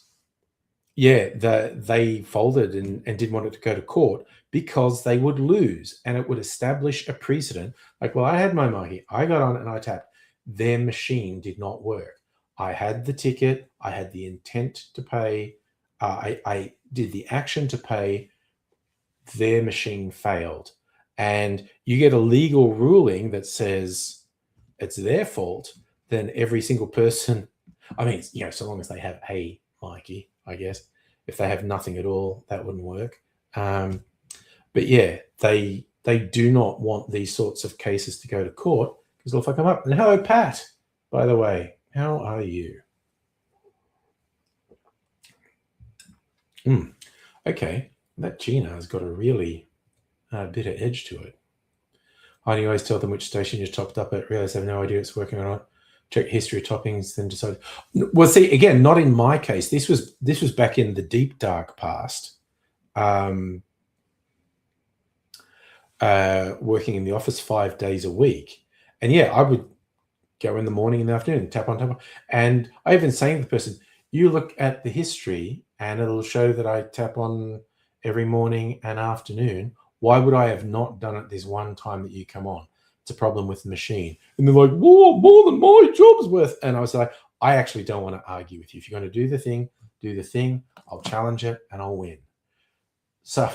yeah, they folded and didn't want it to go to court because they would lose and it would establish a precedent. Like, well, I had my Mahi. I got on and I tapped. Their machine did not work. I had the ticket. I had the intent to pay. I did the action to pay. Their machine failed. And you get a legal ruling that says it's their fault, then every single person, I mean, so long as they have a Mikey, I guess. If they have nothing at all, that wouldn't work. But yeah, they do not want these sorts of cases to go to court because they'll fuck them up. And hello, Pat, by the way. How are you? Okay, that Gina has got a really bit of edge to it. I always tell them which station you're topped up at, realize they have no idea it's working or not. Check history of toppings, then decide. Well, see, again, not in my case. This was back in the deep dark past. Working in the office 5 days a week, and yeah, I would go in the morning and the afternoon, tap on, and I even saying to the person, you look at the history, and it'll show that I tap on every morning and afternoon. Why would I have not done it this one time that you come on? It's a problem with the machine. And they're like, whoa, more than my job's worth. And I was like, I actually don't want to argue with you. If you're going to do the thing, do the thing. I'll challenge it and I'll win. So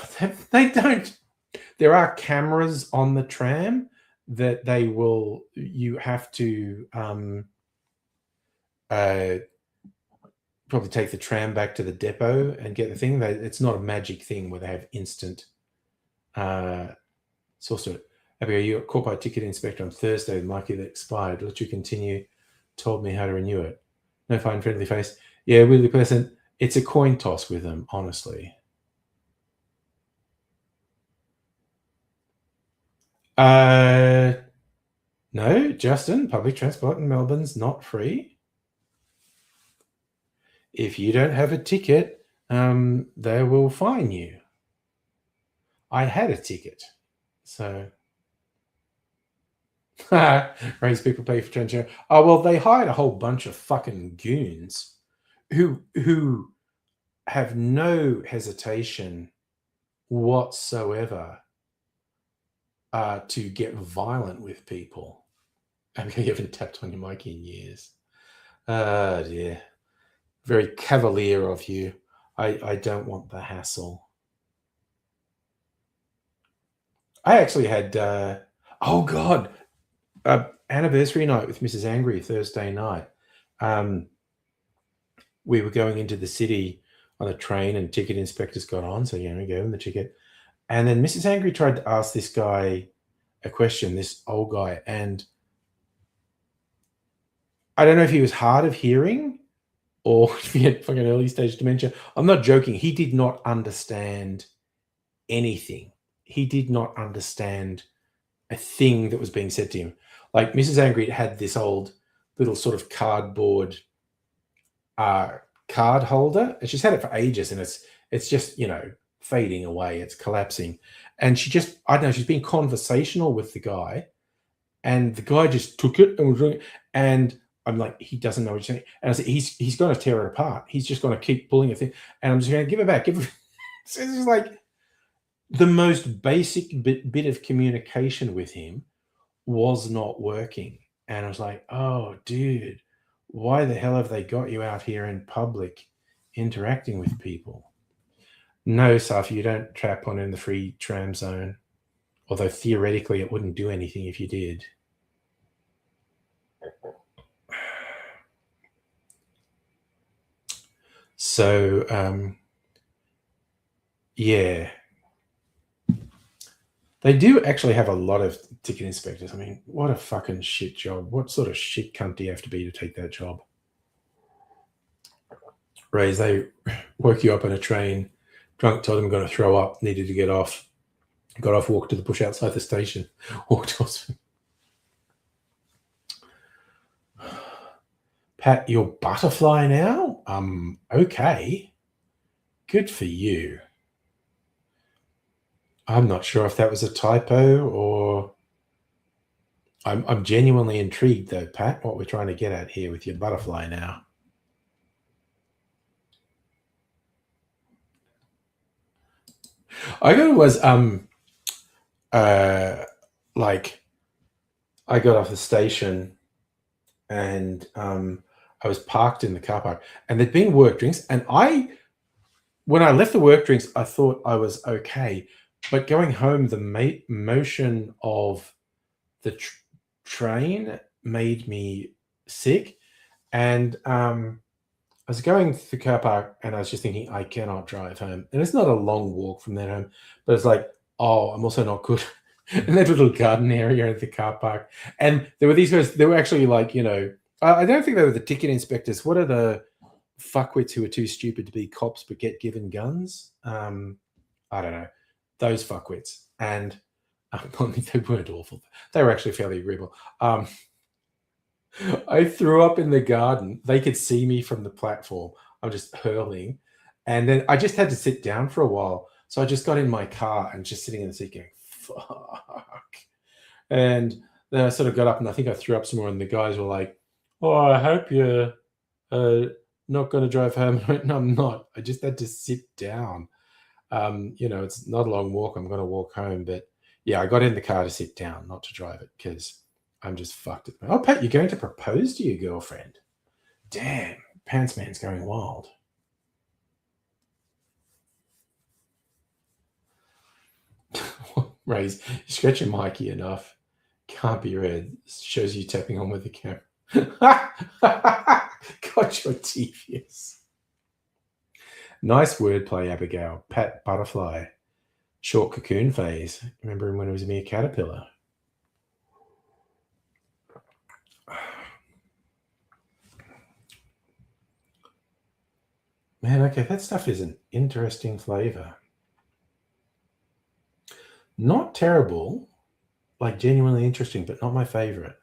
they don't. There are cameras on the tram that you have to probably take the tram back to the depot and get the thing. It's not a magic thing where they have instant source to it. Abigail, you got caught by a ticket inspector on Thursday with Mikey that expired. Let you continue. Told me how to renew it. No fine, friendly face. Yeah, really pleasant. It's a coin toss with them, honestly. No, Justin, public transport in Melbourne's not free. If you don't have a ticket, they will fine you. I had a ticket, so raise people pay for transport. Oh well, they hired a whole bunch of fucking goons who have no hesitation whatsoever to get violent with people. I mean, you haven't tapped on your mic in years. Oh dear. Very cavalier of you. I don't want the hassle. I actually had, oh God, anniversary night with Mrs. Angry Thursday night. We were going into the city on a train and ticket inspectors got on. So, we gave them the ticket. And then Mrs. Angry tried to ask this guy a question, this old guy. And I don't know if he was hard of hearing or if he had fucking early stage dementia. I'm not joking. He did not understand anything. He did not understand a thing that was being said to him. Like Mrs. Angry had this old little sort of cardboard card holder, and she's had it for ages, and it's just fading away, it's collapsing, and she just, I don't know, she's being conversational with the guy, and the guy just took it and was doing it, and I'm like, he doesn't know what you're saying, and I said, he's going to tear it apart. He's just going to keep pulling it, and I'm just going to give it back. So it's just like the most basic bit of communication with him was not working, and I was like, oh, dude, Why the hell have they got you out here in public interacting with people? No, Safi, you don't trap on in the free tram zone. Although theoretically it wouldn't do anything if you did. So, yeah. They do actually have a lot of ticket inspectors. I mean, what a fucking shit job. What sort of shit cunt do you have to be to take that job? Raise, they woke you up on a train, drunk, told them I'm going to throw up, needed to get off. Got off, walked to the bush outside the station, walked off. Pat, you're butterfly now? Okay. Good for you. I'm not sure if that was a typo or... I'm genuinely intrigued, though, Pat, what we're trying to get at here with your butterfly now. I got was like I got off the station and I was parked in the car park and there'd been work drinks, and when I left the work drinks, I thought I was okay, but going home, the motion of the train made me sick, and I was going to the car park and I was just thinking, I cannot drive home. And it's not a long walk from there home, but it's like, oh, I'm also not good. In that little garden area at the car park. And there were these guys, they were actually like, I don't think they were the ticket inspectors. What are the fuckwits who are too stupid to be cops but get given guns? I don't know. Those fuckwits. And they weren't awful. They were actually fairly agreeable. I threw up in the garden. They could see me from the platform. I'm just hurling. And then I just had to sit down for a while. So I just got in my car and just sitting in the seat going, fuck. And then I sort of got up and I think I threw up some more. And the guys were like, oh, I hope you're not going to drive home. I went, no, I'm not. I just had to sit down. It's not a long walk. I'm going to walk home. But yeah, I got in the car to sit down, not to drive it, because I'm just fucked. Oh, Pat, you're going to propose to your girlfriend. Damn, Pants Man's going wild. Raise, you scratch your Mikey enough. Can't be read. Shows you tapping on with the camera. Got your devious. Nice wordplay, Abigail. Pat Butterfly. Short cocoon phase. Remember when it was a mere caterpillar? Man, okay, that stuff is an interesting flavor. Not terrible, like genuinely interesting, but not my favorite.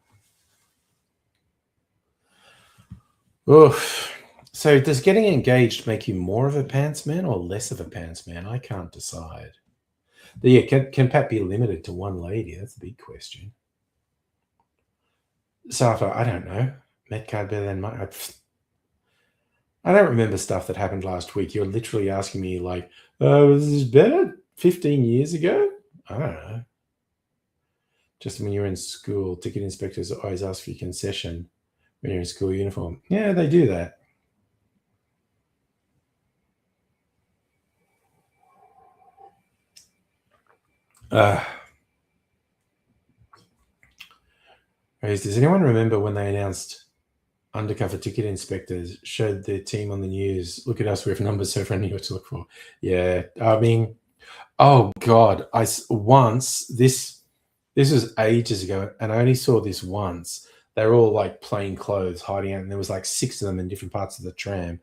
Oof. So does getting engaged make you more of a pants man or less of a pants man? I can't decide. Yeah, can Pat be limited to one lady? That's a big question. Safa, I don't know. Met card better than mine. I don't remember stuff that happened last week. You're literally asking me like, was this better 15 years ago? I don't know. Just when you're in school, ticket inspectors always ask for your concession when you're in school uniform. Yeah, they do that. Does anyone remember when they announced undercover ticket inspectors showed their team on the news? Look at us, we have numbers so friendly what to look for. Yeah, I mean, oh God, this was ages ago, and I only saw this once. They were all like plain clothes hiding out, and there was like 6 of them in different parts of the tram,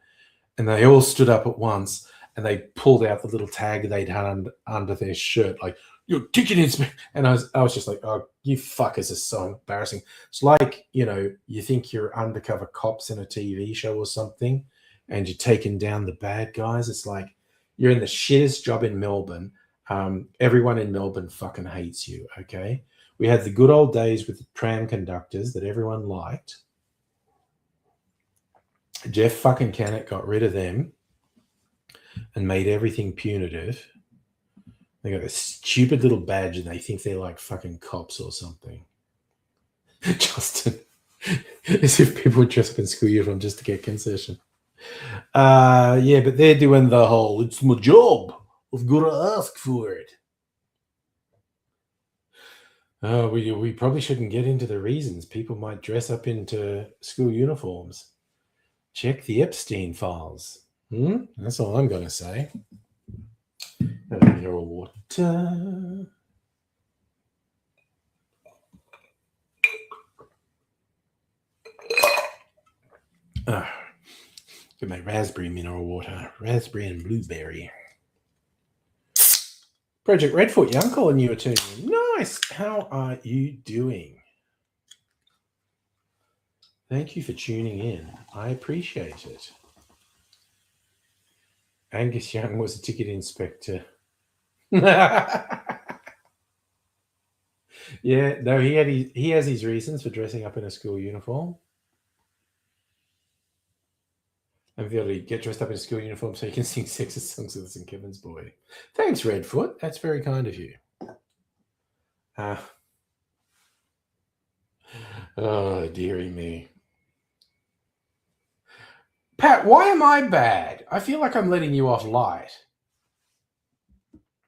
and they all stood up at once, and they pulled out the little tag they'd had under their shirt, like, your ticket inspector. And I was just like, oh, you fuckers are so embarrassing. It's like, you think you're undercover cops in a TV show or something, and you're taking down the bad guys. It's like you're in the shittest job in Melbourne. Everyone in Melbourne fucking hates you, okay? We had the good old days with the tram conductors that everyone liked. Jeff fucking Canuck got rid of them and made everything punitive. They got a stupid little badge and they think they're like fucking cops or something. Justin, As if people would dress up in school uniform just to get concession. Yeah, but they're doing the whole, it's my job. I've got to ask for it. Oh, we probably shouldn't get into the reasons. People might dress up into school uniforms. Check the Epstein files. That's all I'm going to say. Mineral water. Get my raspberry mineral water. Raspberry and blueberry. Project Redfoot, your uncle and you are tuning in. Nice. How are you doing? Thank you for tuning in. I appreciate it. Angus Young was a ticket inspector. Yeah, no, he has his reasons for dressing up in a school uniform. And be able to get dressed up in a school uniform so you can sing sexist songs with the St. Kevin's Boy. Thanks, Redfoot. That's very kind of you. Oh, dearie me. Pat, why am I bad? I feel like I'm letting you off light.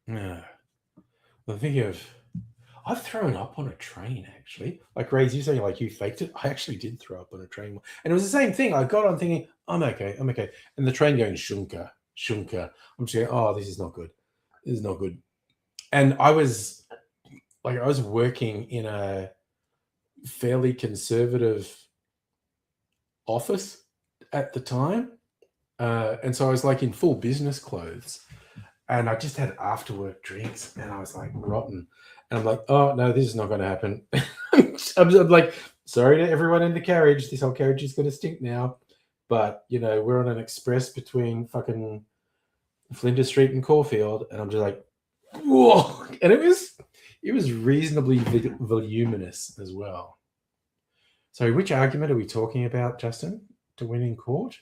I'm thinking of... I've thrown up on a train, actually. Like, Ray's, you saying, like, you faked it? I actually did throw up on a train. And it was the same thing. I got on thinking, I'm okay. And the train going, shunka. I'm just going, oh, this is not good. And I was working in a fairly conservative office at the time. And so I was, like, in full business clothes. And I just had after-work drinks, and I was, like, rotten. And I'm like, oh, no, this is not going to happen. I'm like, sorry to everyone in the carriage. This whole carriage is going to stink now. But, we're on an express between fucking Flinders Street and Caulfield. And I'm just like, whoa. And it was reasonably voluminous as well. Sorry, which argument are we talking about, Justin, to win in court?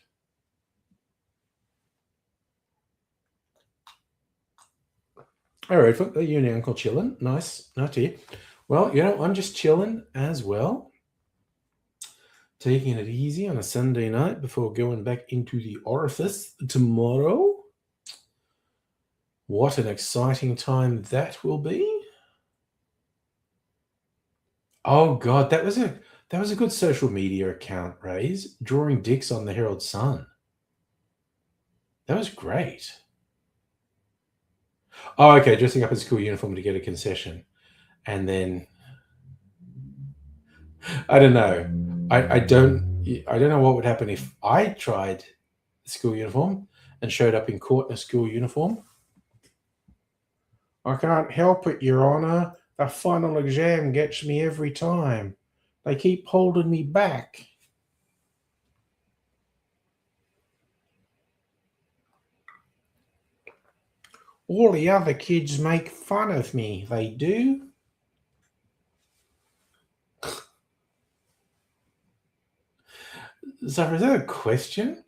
All right, you and your uncle chilling. Nice to hear. Well, I'm just chilling as well. Taking it easy on a Sunday night before going back into the orifice tomorrow. What an exciting time that will be. Oh, God, that was a good social media account, Rays, drawing dicks on the Herald Sun. That was great. Oh, okay, dressing up in school uniform to get a concession. And then, I don't know. I don't know what would happen if I tried school uniform and showed up in court in a school uniform. I can't help it, Your Honour. The final exam gets me every time. They keep holding me back. All the other kids make fun of me. They do. So is that a question?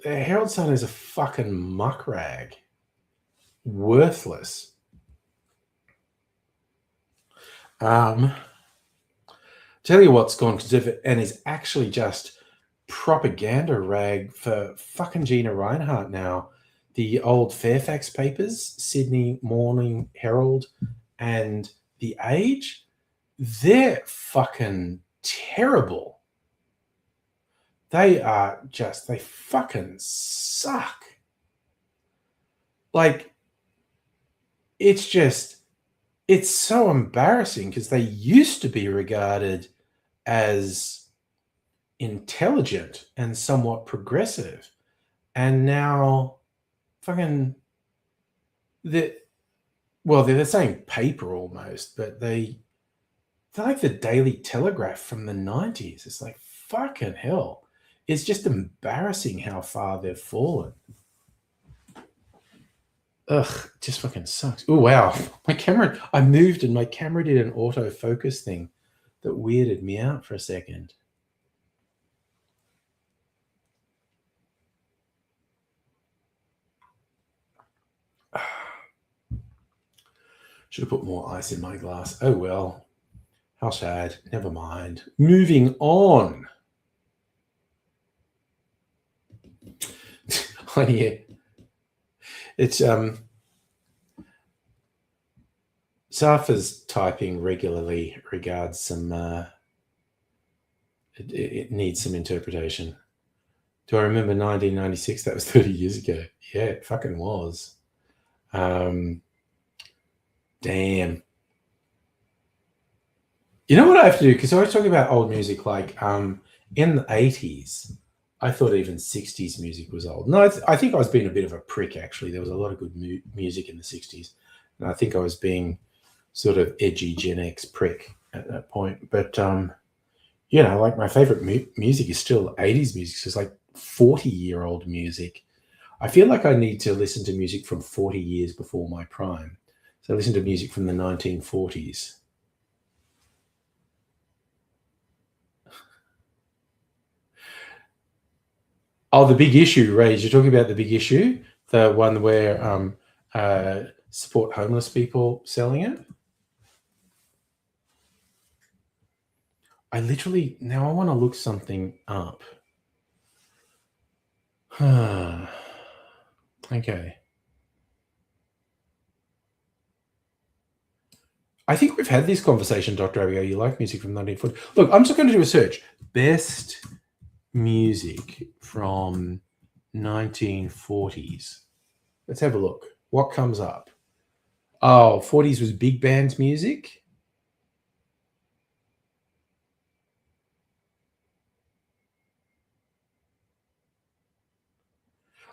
The Herald Sun is a fucking muckrag. Worthless. Tell you what's gone conservative and is actually just propaganda rag for fucking Gina Reinhardt now. The old Fairfax papers, Sydney Morning Herald and The Age, they're fucking terrible. They fucking suck. Like, it's so embarrassing because they used to be regarded as intelligent and somewhat progressive. And now fucking they're the same paper almost, but they're like the Daily Telegraph from the 90s. It's like, fucking hell. It's just embarrassing how far they've fallen. Ugh, it just fucking sucks. Oh, wow. I moved and my camera did an autofocus thing that weirded me out for a second. Should have put more ice in my glass. Oh, well. How sad. Never mind. Moving on. Oh, yeah. It's Safa's typing regularly regards some it needs some interpretation. Do I remember 1996? That was 30 years ago. Yeah, it fucking was. Damn. You know what I have to do? Because I was talking about old music, like in the 80s, I thought even 60s music was old. No, I think I was being a bit of a prick, actually. There was a lot of good music in the 60s. And I think I was being sort of edgy Gen X prick at that point. But, you know, like my favorite music is still 80s music. So it's like 40-year-old music. I feel like I need to listen to music from 40 years before my prime. So I listen to music from the 1940s. Oh, The Big Issue, Rage. You're talking about The Big Issue? The one where support homeless people selling it? I literally, now I want to look something up. Okay. I think we've had this conversation, Dr. Abigail. You like music from 1940. Look, I'm just going to do a search. Best music from 1940s. Let's have a look. What comes up? Oh, 40s was big band music.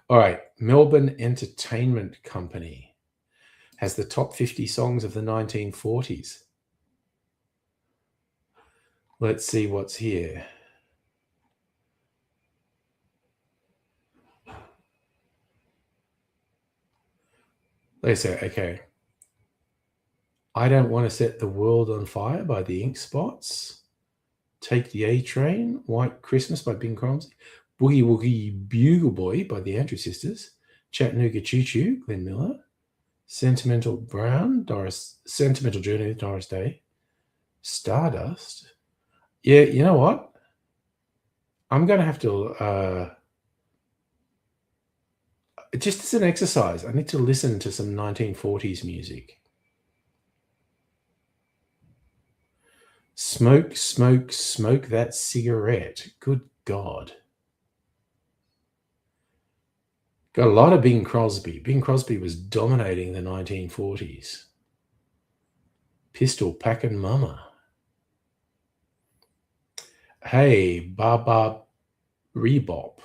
All right. Melbourne Entertainment Company has the top 50 songs of the 1940s. Let's see what's here. They say, okay. I Don't Want to Set the World on Fire by the Ink Spots. Take the A Train. White Christmas by Bing Crosby. Boogie Woogie Bugle Boy by the Andrews Sisters. Chattanooga Choo Choo, Glenn Miller. Sentimental Journey, Doris Day. Stardust. Yeah, you know what? I'm going to have to, just as an exercise, I need to listen to some 1940s music. Smoke, smoke, smoke that cigarette. Good God. Got a lot of Bing Crosby. Bing Crosby was dominating the 1940s. Pistol Packin' Mama. Hey, Baba Rebop.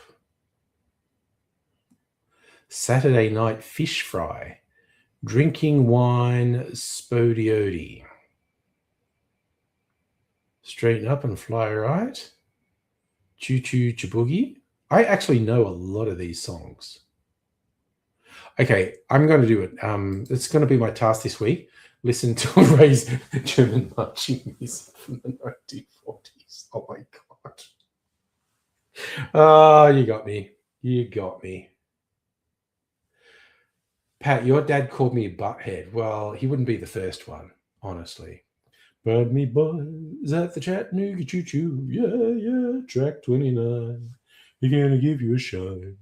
Saturday Night Fish Fry. Drinking Wine Spodioti. Straighten Up and Fly Right. Choo Choo Chiboogie. I actually know a lot of these songs. Okay, I'm going to do it. It's going to be my task this week. Listen to Ray's German marching music from the 1940s. Oh my God. Oh, you got me. You got me. Pat, your dad called me butthead. Well, he wouldn't be the first one, honestly. But me boys at the Chattanooga Choo Choo. Yeah, yeah, track 29. You're going to give you a shine.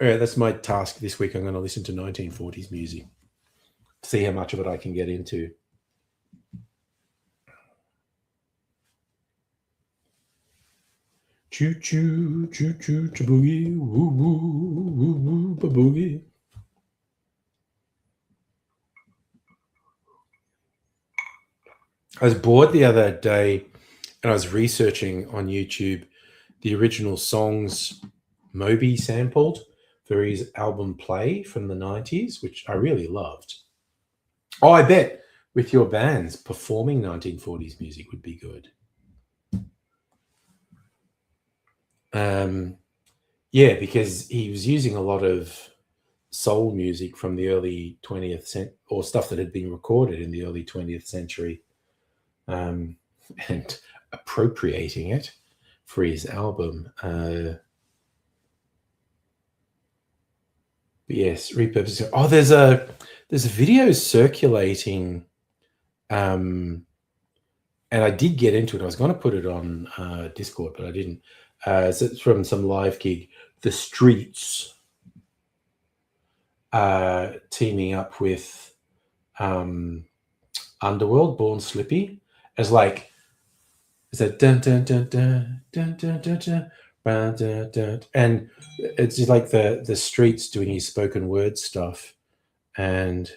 All right, that's my task this week. I'm going to listen to 1940s music. See how much of it I can get into. Choo choo, choo choo, boogie, woo woo, woo woo, boogie. I was bored the other day and I was researching on YouTube the original songs Moby sampled for his album Play from the 90s, which I really loved. Oh, I bet with your bands performing 1940s music would be good. Yeah, because he was using a lot of soul music from the early 20th century, or stuff that had been recorded in the early 20th century, and appropriating it for his album. But yes, repurposing. Oh, there's a video circulating And I did get into it. I was going to put it on Discord, but I didn't. So it's from some live gig. The Streets teaming up with Underworld, Born Slippy, as like, it's a dun dun dun dun dun dun dun dun, dun, dun, dun, and it's just like the Streets doing his spoken word stuff, and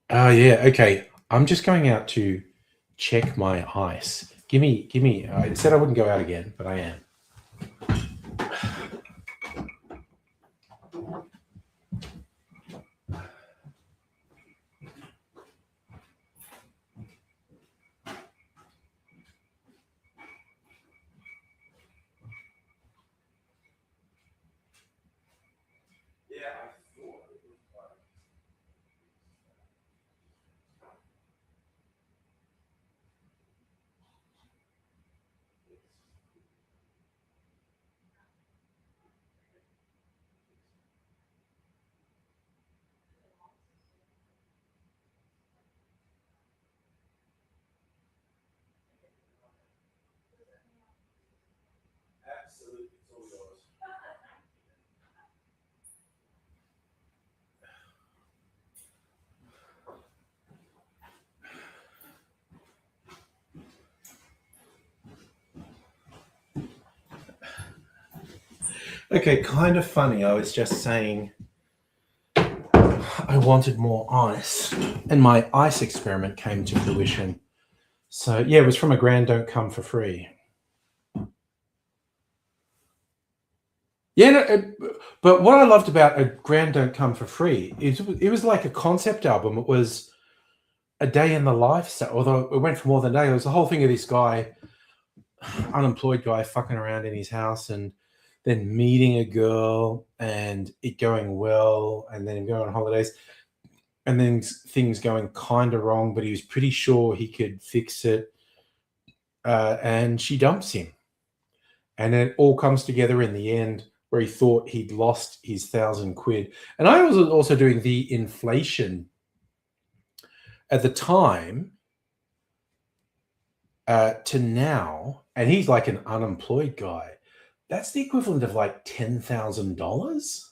oh yeah, okay. I'm just going out to check my ice. Give me. I said I wouldn't go out again, but I am. Absolutely, it's all yours. Okay, kind of funny. I was just saying I wanted more ice, and my ice experiment came to fruition. So yeah, it was from a Grand Don't Come for Free. Yeah, no, but what I loved about a Grand Don't Come for Free is it was like a concept album. It was a day in the life. So, although it went for more than a day, it was the whole thing of this guy, unemployed guy, fucking around in his house, and then meeting a girl, and it going well, and then him going on holidays, and then things going kind of wrong, but he was pretty sure he could fix it, and she dumps him, and it all comes together in the end where he thought he'd lost his £1,000. And I was also doing the inflation at the time to now, and he's like an unemployed guy. That's the equivalent of like $10,000.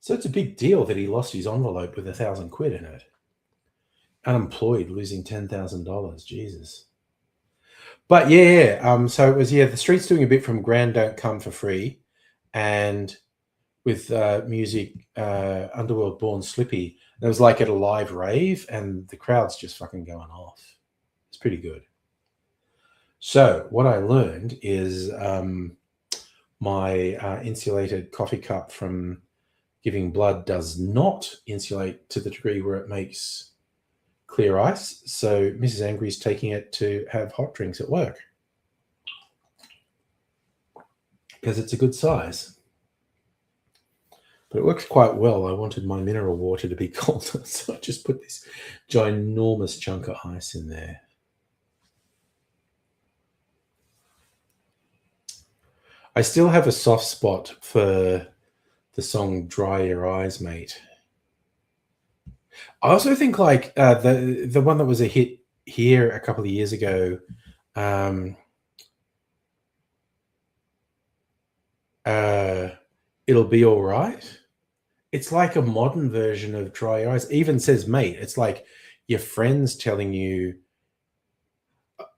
So it's a big deal that he lost his envelope with £1,000 in it. Unemployed, losing $10,000. Jesus. But yeah. So it was, the Streets doing a bit from Grand Don't Come for Free, and with music, Underworld, Born Slippy. And it was like at a live rave, and the crowd's just fucking going off. It's pretty good. So what I learned is my insulated coffee cup from Giving Blood does not insulate to the degree where it makes clear ice. So Mrs. Angry's taking it to have hot drinks at work because it's a good size. But it works quite well. I wanted my mineral water to be colder, so I just put this ginormous chunk of ice in there. I still have a soft spot for the song Dry Your Eyes, Mate. I also think like the one that was a hit here a couple of years ago, It'll Be All Right. It's like a modern version of Dry Your Eyes. It even says mate. It's like your friends telling you,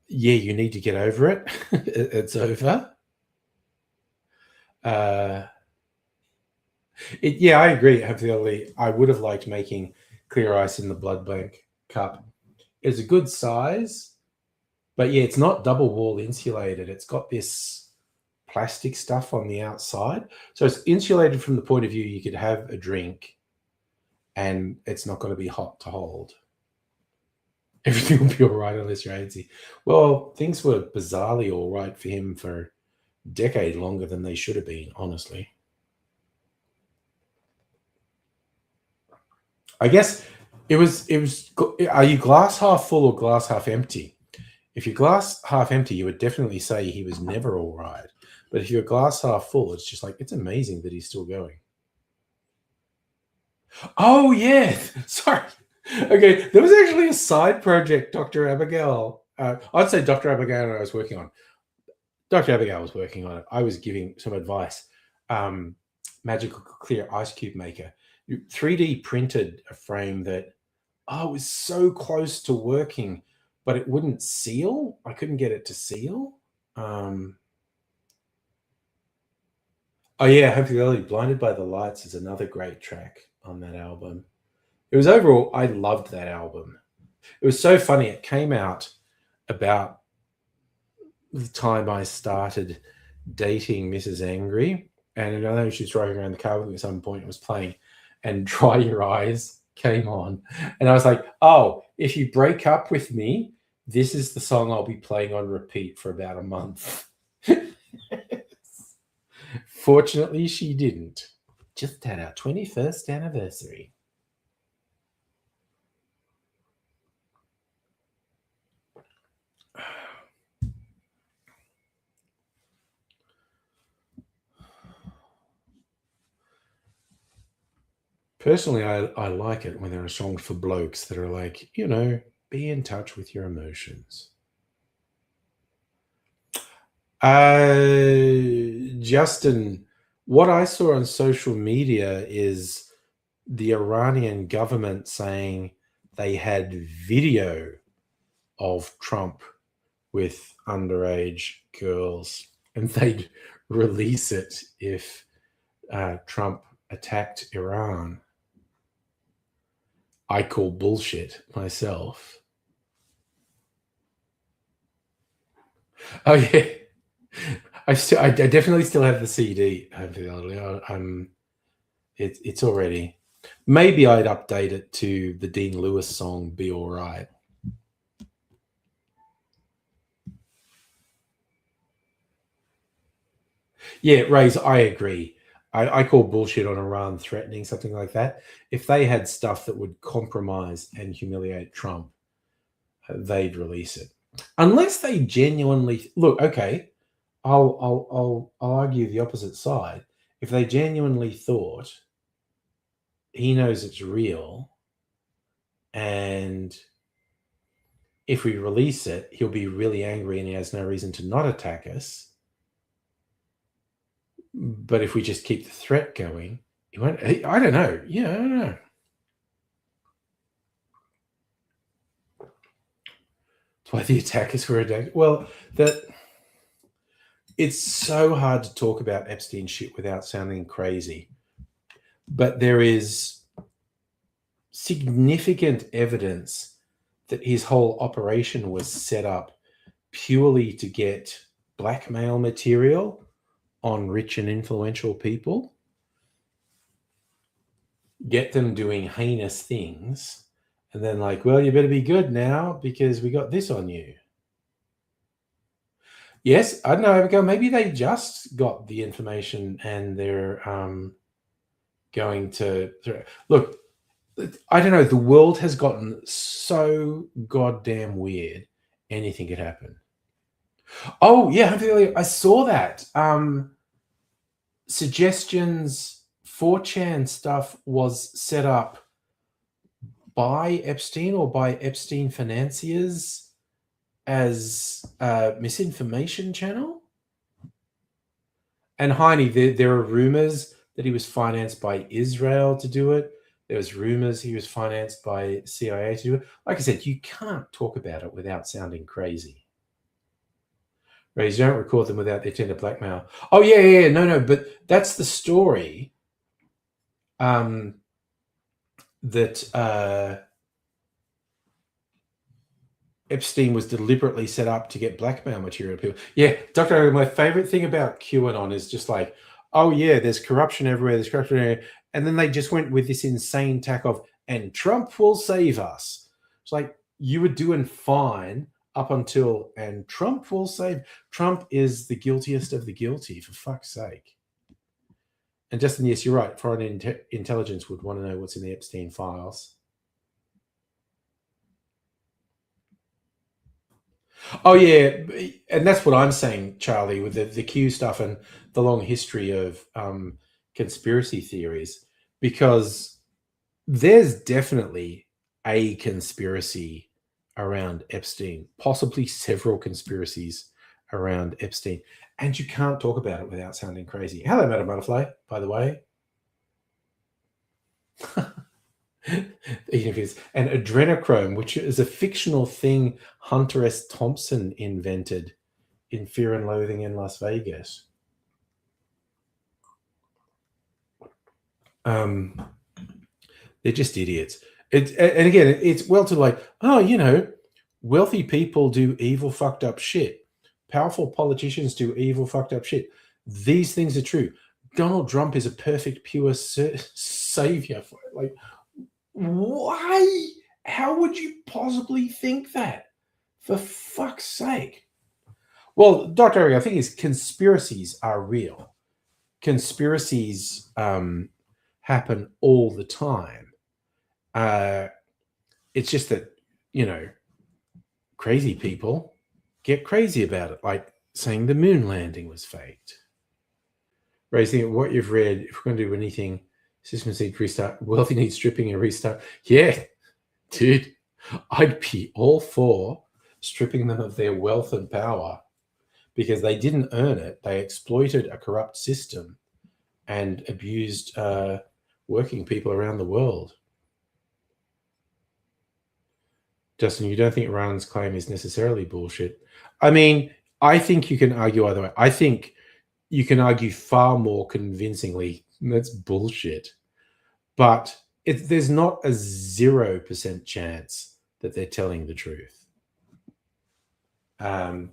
yeah, you need to get over it. It's over. I agree. Absolutely. I would have liked making clear ice in the blood bank cup. It's a good size, but yeah, it's not double wall insulated. It's got this plastic stuff on the outside. So it's insulated from the point of view you could have a drink and it's not going to be hot to hold. Everything will be all right unless you're antsy. Well, things were bizarrely all right for him for a decade longer than they should have been, honestly. I guess it was, are you glass half full or glass half empty? If you're glass half empty, you would definitely say he was never all right. But if you're glass half full, it's just like, it's amazing that he's still going. Oh yeah, sorry. Okay, there was actually a side project, Dr. Abigail. I'd say Dr. Abigail and I was working on. Dr. Abigail was working on it. I was giving some advice. Magical clear ice cube maker. 3D printed a frame that was so close to working, but it wouldn't seal. I couldn't get it to seal. Oh yeah, Hopefully Blinded by the Lights is another great track on that album. It was overall, I loved that album. It was so funny. It came out about the time I started dating Mrs. Angry. And I know she was driving around the car with me at some point. It was playing, and Dry Your Eyes came on. And I was like, oh, if you break up with me, this is the song I'll be playing on repeat for about a month. Fortunately, she didn't. Just had our 21st anniversary. Personally, I like it when there are songs for blokes that are like, be in touch with your emotions. Justin, what I saw on social media is the Iranian government saying they had video of Trump with underage girls, and they'd release it if Trump attacked Iran. I call bullshit myself. Oh yeah, I definitely still have the CD. It's already. Maybe I'd update it to the Dean Lewis song "Be All Right." Yeah, Rays, I agree. I call bullshit on Iran threatening something like that. If they had stuff that would compromise and humiliate Trump, they'd release it. Unless they genuinely look, okay, I'll argue the opposite side. If they genuinely thought he knows it's real, and if we release it, he'll be really angry and he has no reason to not attack us. But if we just keep the threat going, he won't. I don't know. Yeah, I don't know. That's why the attackers were attacked. Well, it's so hard to talk about Epstein shit without sounding crazy. But there is significant evidence that his whole operation was set up purely to get blackmail material on rich and influential people, get them doing heinous things, and then like, well, you better be good now because we got this on you. Yes, I don't know, Abigail, maybe they just got the information and they're going to look. I don't know. The world has gotten so goddamn weird. Anything could happen. Oh yeah, I saw that. Suggestions 4chan stuff was set up by Epstein or by Epstein financiers as a misinformation channel. And Heine, there are rumors that he was financed by Israel to do it. There was rumors he was financed by CIA to do it. Like I said, you can't talk about it without sounding crazy. Right? You don't record them without the intent of blackmail. Oh yeah, no, but that's the story. That Epstein was deliberately set up to get blackmail material to people. Yeah, Dr. My favorite thing about QAnon is just like, oh yeah, there's corruption everywhere, and then they just went with this insane tack of, and Trump will save us. It's like, you were doing fine up until, and Trump will save. Trump is the guiltiest of the guilty, for fuck's sake. And Justin, yes, you're right. Foreign intelligence would want to know what's in the Epstein files. Oh yeah, and that's what I'm saying, Charlie, with the Q stuff and the long history of conspiracy theories, because there's definitely a conspiracy around Epstein, possibly several conspiracies around Epstein, and you can't talk about it without sounding crazy. Hello, Madam Butterfly, by the way. And adrenochrome, which is a fictional thing Hunter S. Thompson invented in Fear and Loathing in Las Vegas. They're just idiots. And again, it's well to like, oh, wealthy people do evil, fucked up shit. Powerful politicians do evil, fucked up shit. These things are true. Donald Trump is a perfect, pure savior for it. Like, why? How would you possibly think that? For fuck's sake. Well, Dr. Eric, I think conspiracies are real. Conspiracies happen all the time. It's just that, crazy people get crazy about it, like saying the moon landing was faked. Raising what you've read, if we're going to do anything, systems need restart, wealthy needs stripping and restart. Yeah, dude, I'd be all for stripping them of their wealth and power because they didn't earn it. They exploited a corrupt system and abused working people around the world. Justin, you don't think Iran's claim is necessarily bullshit? I mean, I think you can argue either way. I think you can argue far more convincingly that's bullshit. But there's not a 0% chance that they're telling the truth. And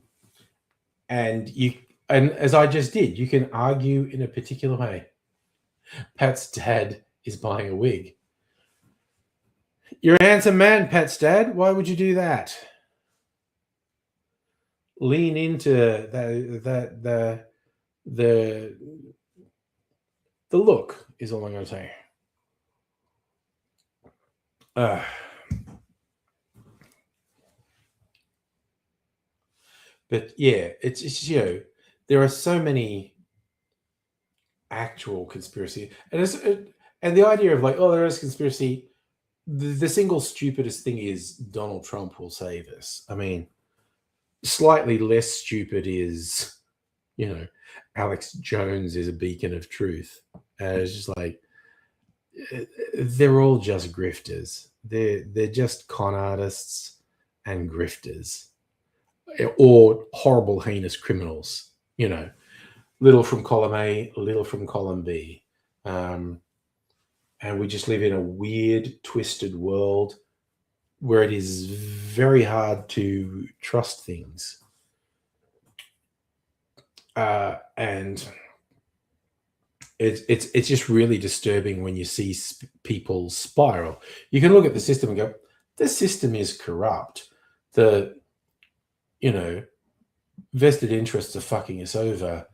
as I just did, you can argue in a particular way. Pat's dad is buying a wig. You're a handsome man, Pat's dad. Why would you do that? Lean into the look is all I'm going to say. But yeah, it's there are so many actual conspiracy, and the idea of like, oh, there is conspiracy. The single stupidest thing is Donald Trump will save us. I mean, slightly less stupid is, Alex Jones is a beacon of truth. It's just like, they're all just grifters. They're just con artists and grifters, or horrible, heinous criminals. Little from column A, little from column B. And we just live in a weird, twisted world where it is very hard to trust things. And it's just really disturbing when you see people spiral. You can look at the system and go, the system is corrupt. The, vested interests are fucking us over.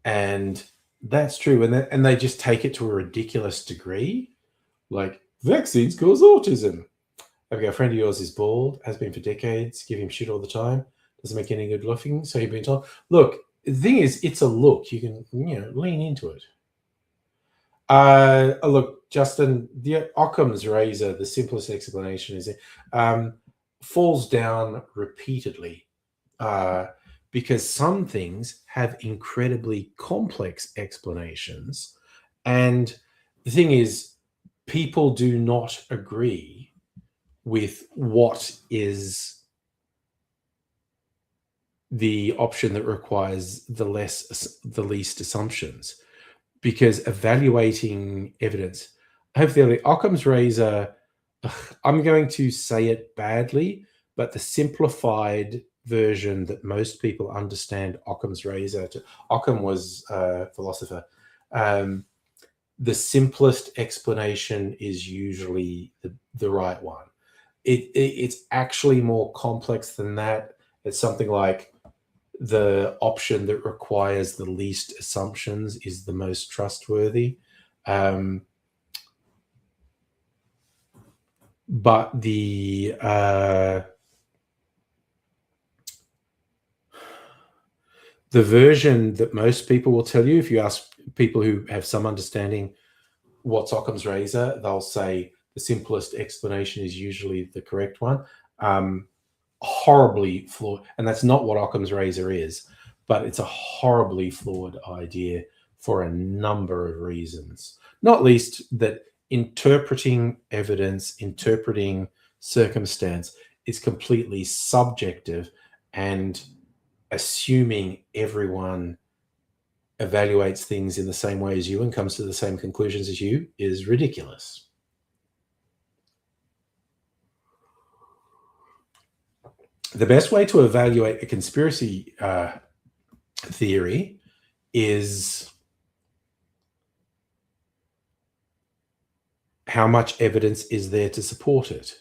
And that's true. And they just take it to a ridiculous degree. Like, vaccines cause autism. Okay, a friend of yours is bald, has been for decades, give him shit all the time, doesn't make any good looking, so you've been told. Look, the thing is, it's a look. You can, lean into it. Look, Justin, the Occam's razor, the simplest explanation is it falls down repeatedly because some things have incredibly complex explanations. And the thing is, people do not agree with what is the option that requires the least assumptions, because evaluating evidence, hopefully Occam's razor, I'm going to say it badly, but the simplified version that most people understand Occam's razor to, Occam was a philosopher, the simplest explanation is usually the right one. It's actually more complex than that. It's something like the option that requires the least assumptions is the most trustworthy. But the version that most people will tell you, if you ask people who have some understanding what's Occam's razor, they'll say the simplest explanation is usually the correct one. Horribly flawed, and that's not what Occam's razor is, but it's a horribly flawed idea for a number of reasons, not least that interpreting evidence, interpreting circumstance is completely subjective, and assuming everyone evaluates things in the same way as you and comes to the same conclusions as you is ridiculous. The best way to evaluate a conspiracy theory is how much evidence is there to support it.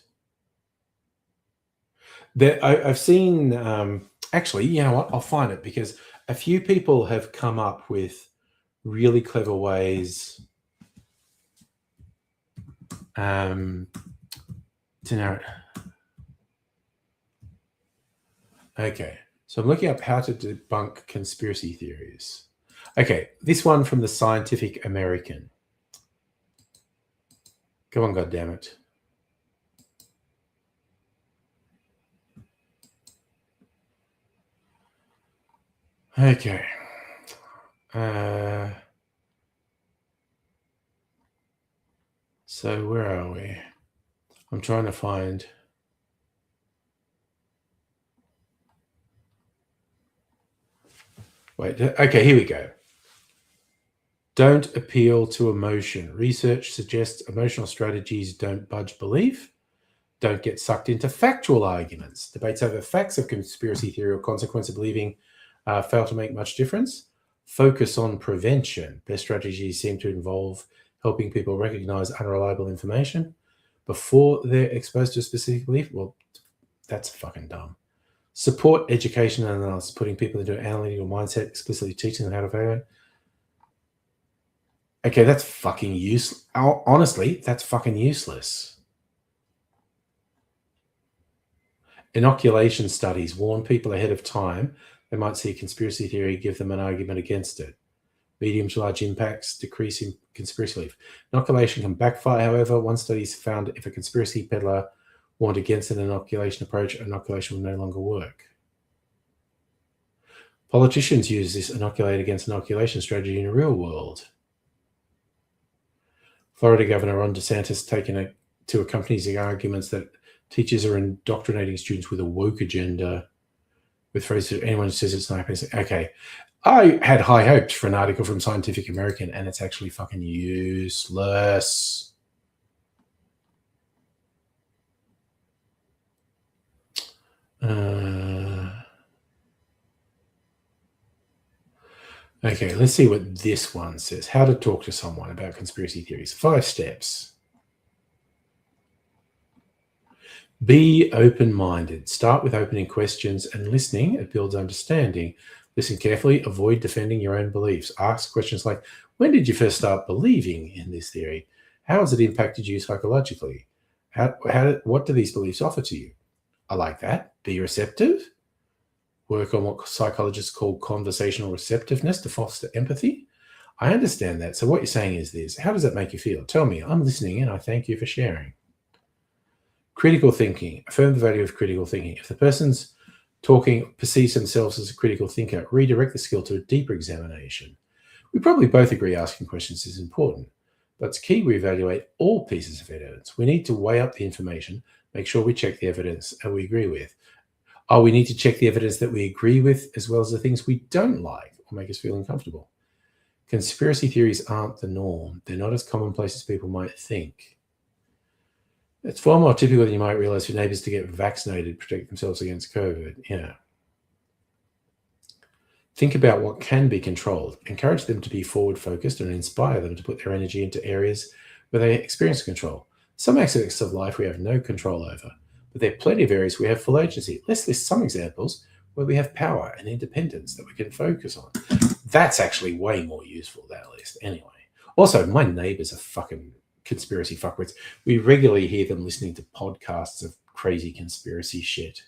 I've seen, actually, you know what? I'll find it, because a few people have come up with really clever ways to narrow it. Okay, so I'm looking up how to debunk conspiracy theories. Okay, this one from the Scientific American. Come on, goddammit. Okay. So where are we? I'm trying to find... Wait, okay, here we go. Don't appeal to emotion. Research suggests emotional strategies don't budge belief. Don't get sucked into factual arguments. Debates over facts of conspiracy theory or consequence of believing fail to make much difference. Focus on prevention. Best strategies seem to involve helping people recognize unreliable information before they're exposed to a specific belief. Well, that's fucking dumb. Support education and analysis, putting people into an analytical mindset, explicitly teaching them how to evaluate. Okay, that's fucking useless. Honestly, that's fucking useless. Inoculation studies warn people ahead of time they might see a conspiracy theory, give them an argument against it. Medium to large impacts decrease in conspiracy belief. Inoculation can backfire, however. One study found if a conspiracy peddler warned against an inoculation approach, inoculation will no longer work. Politicians use this inoculate against inoculation strategy in the real world. Florida Governor Ron DeSantis taken to accompany the arguments that teachers are indoctrinating students with a woke agenda with phrases, anyone who says it's not happening. Okay, I had high hopes for an article from Scientific American, and it's actually fucking useless. Okay, let's see what this one says. How to talk to someone about conspiracy theories. 5 steps. Be open-minded. Start with opening questions and listening. It builds understanding. Listen carefully. Avoid defending your own beliefs. Ask questions like, when did you first start believing in this theory? How has it impacted you psychologically? What do these beliefs offer to you? I like that. Be receptive. Work on what psychologists call conversational receptiveness to foster empathy. I understand that. So what you're saying is this. How does that make you feel? Tell me. I'm listening and I thank you for sharing. Critical thinking. Affirm the value of critical thinking. If the person's talking perceives themselves as a critical thinker, redirect the skill to a deeper examination. We probably both agree asking questions is important, but it's key we evaluate all pieces of evidence. We need to weigh up the information, make sure we check the evidence that we agree with. We need to check the evidence that we agree with as well as the things we don't like or make us feel uncomfortable. Conspiracy theories aren't the norm. They're not as commonplace as people might think. It's far more typical than you might realize for neighbors to get vaccinated, protect themselves against COVID. Yeah. Think about what can be controlled. Encourage them to be forward-focused and inspire them to put their energy into areas where they experience control. Some aspects of life we have no control over, but there are plenty of areas we have full agency. Let's list some examples where we have power and independence that we can focus on. That's actually way more useful, that list. Anyway. Also, my neighbors are fucking conspiracy fuckwits. We regularly hear them listening to podcasts of crazy conspiracy shit.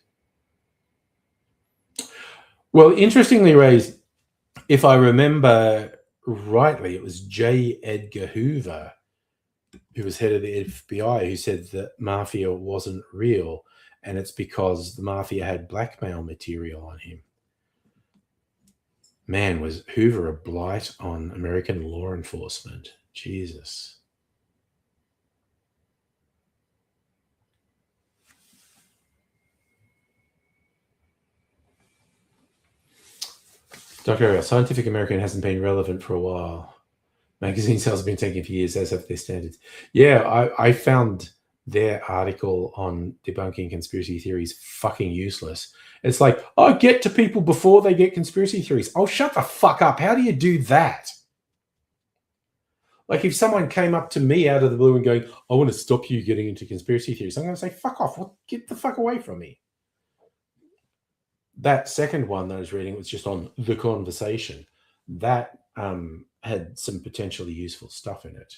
Well, interestingly, Ray, if I remember rightly, it was J. Edgar Hoover who was head of the FBI, who said that mafia wasn't real, and it's because the mafia had blackmail material on him. Man, was Hoover a blight on American law enforcement? Jesus. Dr. Ariel, Scientific American hasn't been relevant for a while. Magazine sales have been taken for years, as have their standards. Yeah, I found their article on debunking conspiracy theories fucking useless. It's like, oh, get to people before they get conspiracy theories. Oh, shut the fuck up. How do you do that? Like, if someone came up to me out of the blue and going, I want to stop you getting into conspiracy theories, I'm going to say, fuck off. Get the fuck away from me. That second one that I was reading was just on the conversation. That had some potentially useful stuff in it.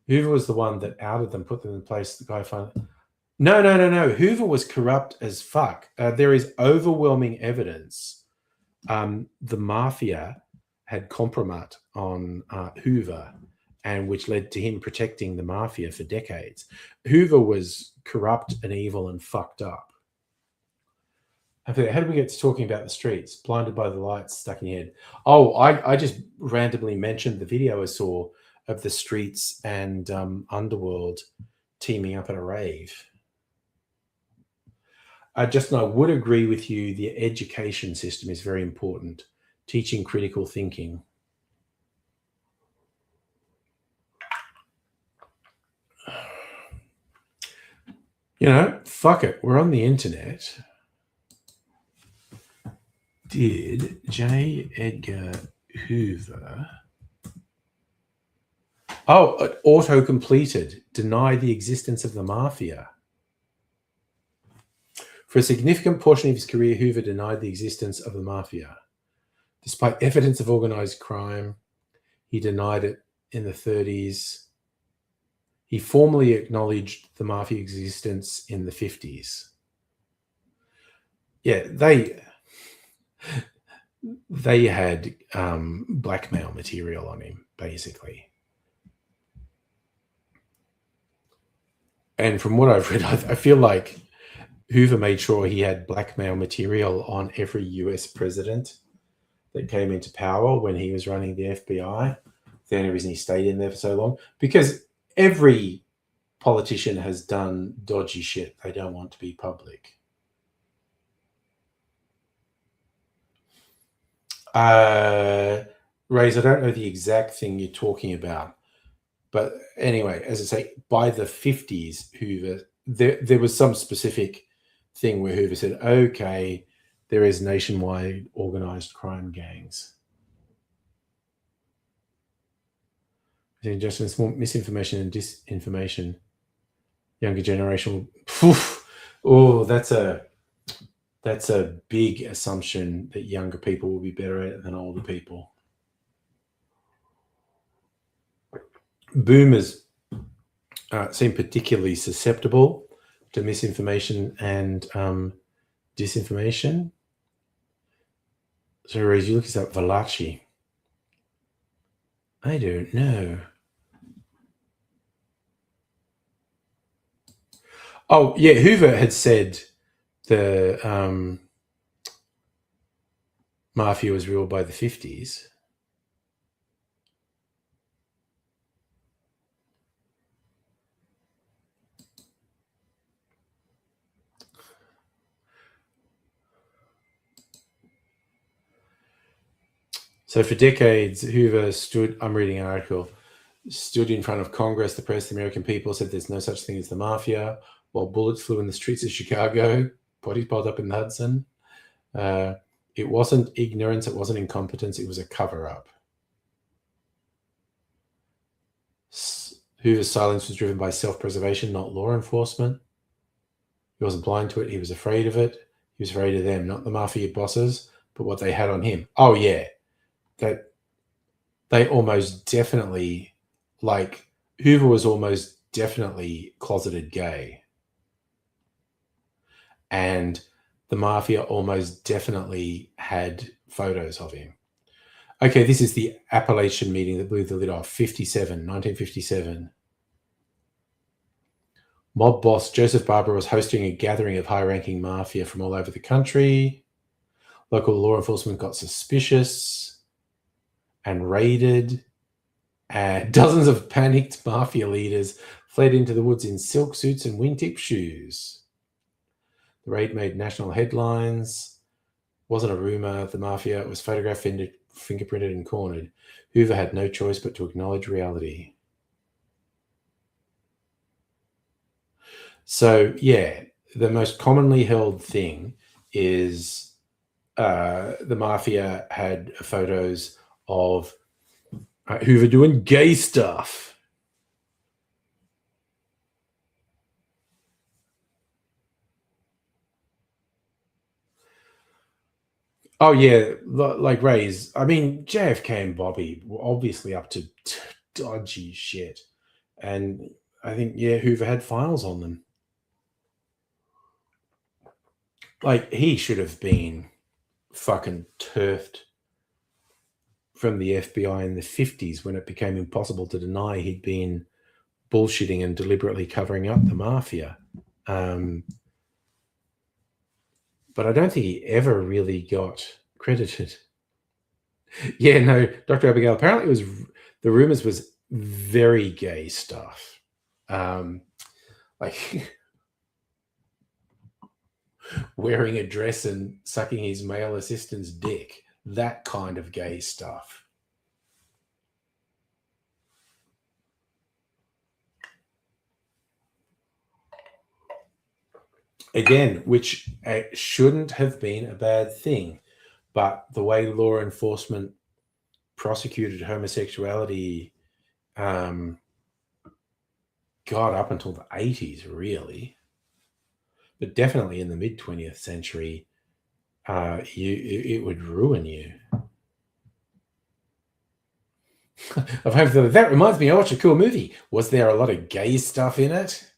Hoover was the one that outed them, put them in place. The guy finally... No. Hoover was corrupt as fuck. There is overwhelming evidence. The mafia had compromat on Hoover, and which led to him protecting the mafia for decades. Hoover was corrupt and evil and fucked up. How did we get to talking about the streets? Blinded by the lights stuck in your head. Oh, I just randomly mentioned the video I saw of the streets and Underworld teaming up at a rave. Justin, I would agree with you. The education system is very important. Teaching critical thinking. You know, fuck it. We're on the internet. Did J. Edgar Hoover... Oh, auto-completed. Deny the existence of the mafia. For a significant portion of his career, Hoover denied the existence of the mafia. Despite evidence of organized crime, he denied it in the 30s. He formally acknowledged the mafia existence in the 50s. Yeah, they had blackmail material on him, basically. And from what I've read, I feel like Hoover made sure he had blackmail material on every US president that came into power when he was running the FBI. The only reason he stayed in there for so long, because every politician has done dodgy shit they don't want to be public. Rays, I don't know the exact thing you're talking about. But anyway, as I say, by the 50s, Hoover, there was some specific thing where Hoover said, okay, there is nationwide organized crime gangs. Just misinformation and disinformation. Younger generation. Oh, that's a big assumption that younger people will be better at it than older people. Boomers seem particularly susceptible to misinformation and disinformation. So, Rose, you look this up, Valachi. I don't know. Oh, yeah, Hoover had said the mafia was ruled by the 50s. So for decades, Hoover stood, I'm reading an article, stood in front of Congress, the press, the American people, said there's no such thing as the mafia, while bullets flew in the streets of Chicago, bodies piled up in the Hudson. It wasn't ignorance, it wasn't incompetence, it was a cover-up. Hoover's silence was driven by self-preservation, not law enforcement. He wasn't blind to it, he was afraid of it. He was afraid of them, not the mafia bosses, but what they had on him. Oh, yeah. That they almost definitely, like, Hoover was almost definitely closeted gay. And the mafia almost definitely had photos of him. Okay, this is the Appalachian meeting that blew the lid off, 1957. Mob boss Joseph Barber was hosting a gathering of high-ranking mafia from all over the country. Local law enforcement got suspicious and raided. And dozens of panicked mafia leaders fled into the woods in silk suits and wingtip shoes. The raid made national headlines. Wasn't a rumor. The mafia was photographed, fingerprinted, and cornered. Hoover had no choice but to acknowledge reality. So, yeah, the most commonly held thing is the mafia had photos of Hoover doing gay stuff. Oh, yeah, like Ray's. I mean, JFK and Bobby were obviously up to dodgy shit. And I think, yeah, Hoover had files on them. Like, he should have been fucking turfed from the FBI in the 50s when it became impossible to deny he'd been bullshitting and deliberately covering up the mafia. But I don't think he ever really got credited. Yeah, no, Dr. Abigail, apparently the rumors was very gay stuff. Like wearing a dress and sucking his male assistant's dick. That kind of gay stuff. Again, which shouldn't have been a bad thing. But the way law enforcement prosecuted homosexuality, God, up until the 80s, really, but definitely in the mid 20th century, it would ruin you. That reminds me, I watched a cool movie. Was there a lot of gay stuff in it?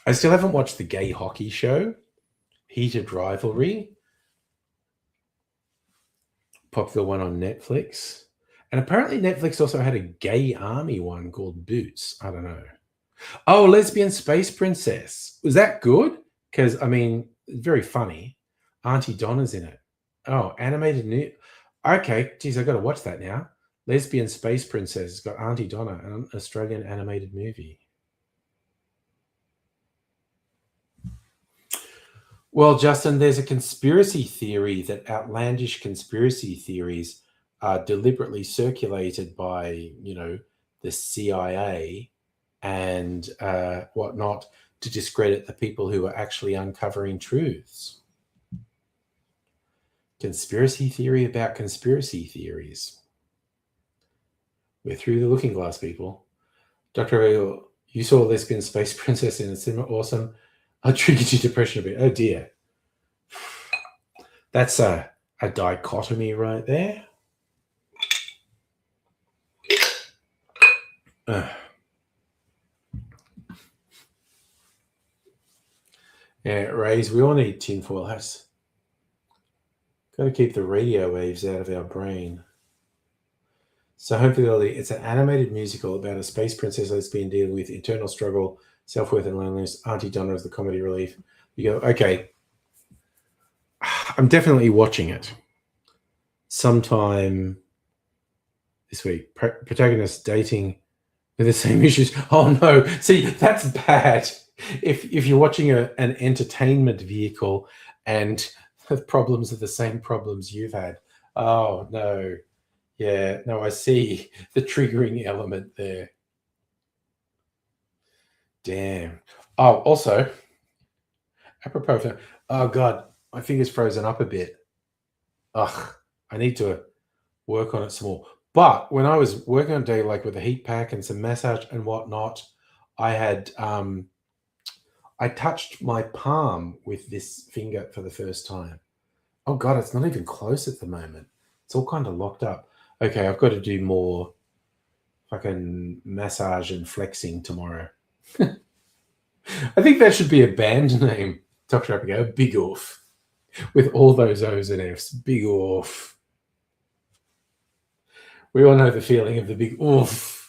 I still haven't watched the gay hockey show, Heated Rivalry. Popular one on Netflix. And apparently Netflix also had a gay army one called Boots. I don't know. Oh, Lesbian Space Princess. Was that good? Because, I mean, it's very funny. Auntie Donna's in it. Oh, animated new. Okay, geez, I've got to watch that now. Lesbian Space Princess has got Auntie Donna, an Australian animated movie. Well, Justin, there's a conspiracy theory that outlandish conspiracy theories are deliberately circulated by, the CIA and whatnot to discredit the people who are actually uncovering truths. Conspiracy theory about conspiracy theories. We're through the looking glass, people. Dr. O'Neill, you saw Lesbian Space Princess in the cinema. Awesome. I triggered your depression a bit. Oh, dear. That's a dichotomy right there. Yeah, Rays, we all need tinfoil hats. Got to keep the radio waves out of our brain. So hopefully it's an animated musical about a space princess lesbian dealing with internal struggle, self-worth and loneliness. Auntie Donna is the comedy relief. You go, okay. I'm definitely watching it sometime this week. Protagonist dating with the same issues. Oh no, see, that's bad. If you're watching an entertainment vehicle and the problems are the same problems you've had. Oh no. Yeah, no, I see the triggering element there. Damn. Oh, also, apropos of, oh God, my finger's frozen up a bit. Ugh, I need to work on it some more. But when I was working on a day, like with a heat pack and some massage and whatnot, I had, I touched my palm with this finger for the first time. Oh God, it's not even close at the moment. It's all kind of locked up. Okay, I've got to do more fucking massage and flexing tomorrow. I think that should be a band name, Dr. Abigail, Big Oof. With all those O's and F's, Big Oof. We all know the feeling of the big oof.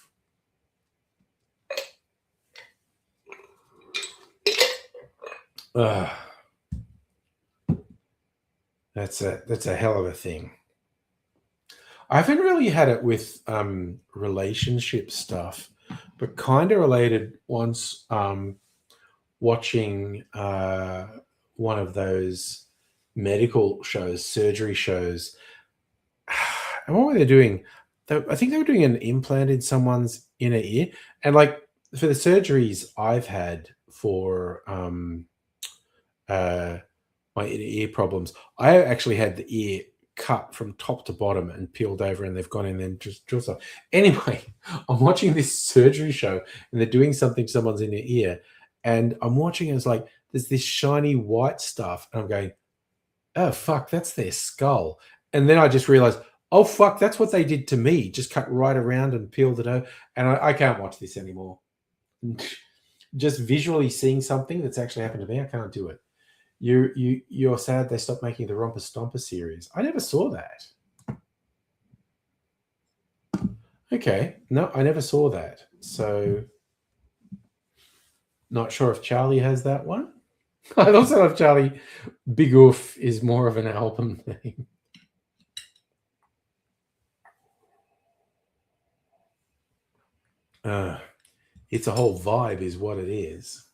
That's a hell of a thing. I haven't really had it with relationship stuff, but kind of related once watching one of those medical shows, surgery shows. And what were they doing? I think they were doing an implant in someone's inner ear. And like for the surgeries I've had for my inner ear problems, I actually had the ear cut from top to bottom and peeled over, and they've gone in and just drilled stuff. Anyway, I'm watching this surgery show and they're doing something to someone's inner ear, and I'm watching and it's like there's this shiny white stuff, and I'm going, oh fuck, that's their skull. And then I just realized, oh fuck, that's what they did to me. Just cut right around and peeled it over. And I can't watch this anymore. Just visually seeing something that's actually happened to me, I can't do it. You're sad they stopped making the Romper Stomper series. I never saw that. Okay, no, I never saw that. So, not sure if Charlie has that one. I also love Charlie. Big Oof is more of an album thing. It's a whole vibe, is what it is.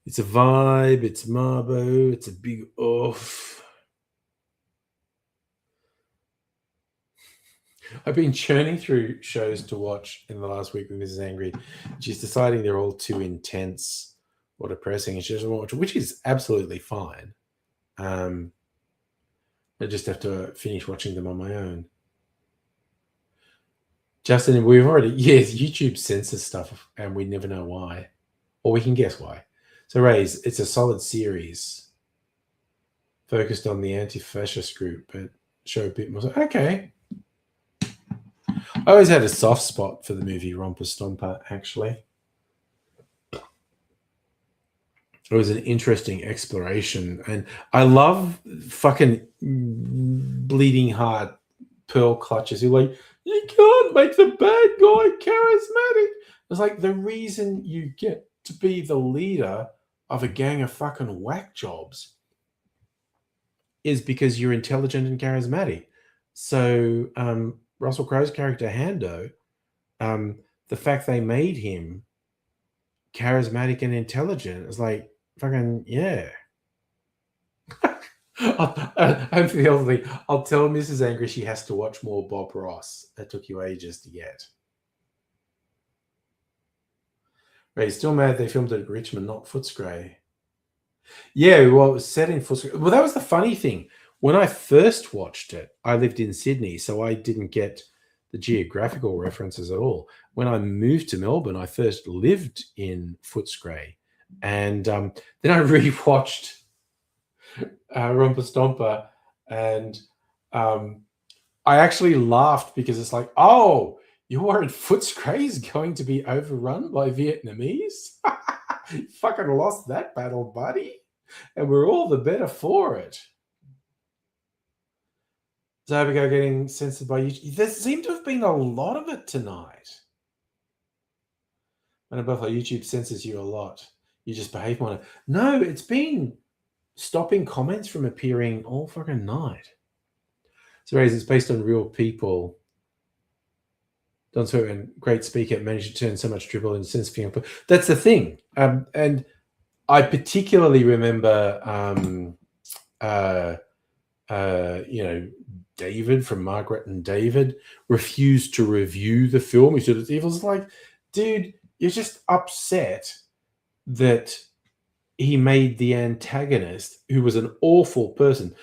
It's a vibe. It's Marbo. It's a big oof. I've been churning through shows to watch in the last week with Mrs. Angry. She's deciding they're all too intense or depressing, and she doesn't watch, which is absolutely fine. I just have to finish watching them on my own. Justin, we've already, yes, YouTube censors stuff, and we never know why, or we can guess why. So, Rays, it's a solid series focused on the anti-fascist group, but show a bit more. Okay. I always had a soft spot for the movie Romper Stomper, actually. It was an interesting exploration, and I love fucking bleeding heart pearl clutches who like, you can't make the bad guy charismatic. It's like the reason you get to be the leader of a gang of fucking whack jobs is because you're intelligent and charismatic. So Russell Crowe's character Hando, the fact they made him charismatic and intelligent is like fucking yeah. I'm the elderly. I'll tell Mrs. Angry she has to watch more Bob Ross. That took you ages to get. Right, he's still mad they filmed it at Richmond, not Footscray. Yeah, well, it was set in Footscray. Well, that was the funny thing. When I first watched it, I lived in Sydney, so I didn't get the geographical references at all. When I moved to Melbourne, I first lived in Footscray. And then I rewatched Romper Stomper, and I actually laughed because it's like, oh, you weren't Footscray's going to be overrun by Vietnamese? You fucking lost that battle, buddy. And we're all the better for it. Zabigo getting censored by YouTube. There seemed to have been a lot of it tonight. And above how YouTube censors you a lot. You just behave more. No, it's been stopping comments from appearing all fucking night. So, it's based on real people. Don Sweatman, great speaker, managed to turn so much dribble into sensitive. That's the thing. And I particularly remember, David from Margaret and David refused to review the film. He said it's evil. It's like, dude, you're just upset that he made the antagonist, who was an awful person.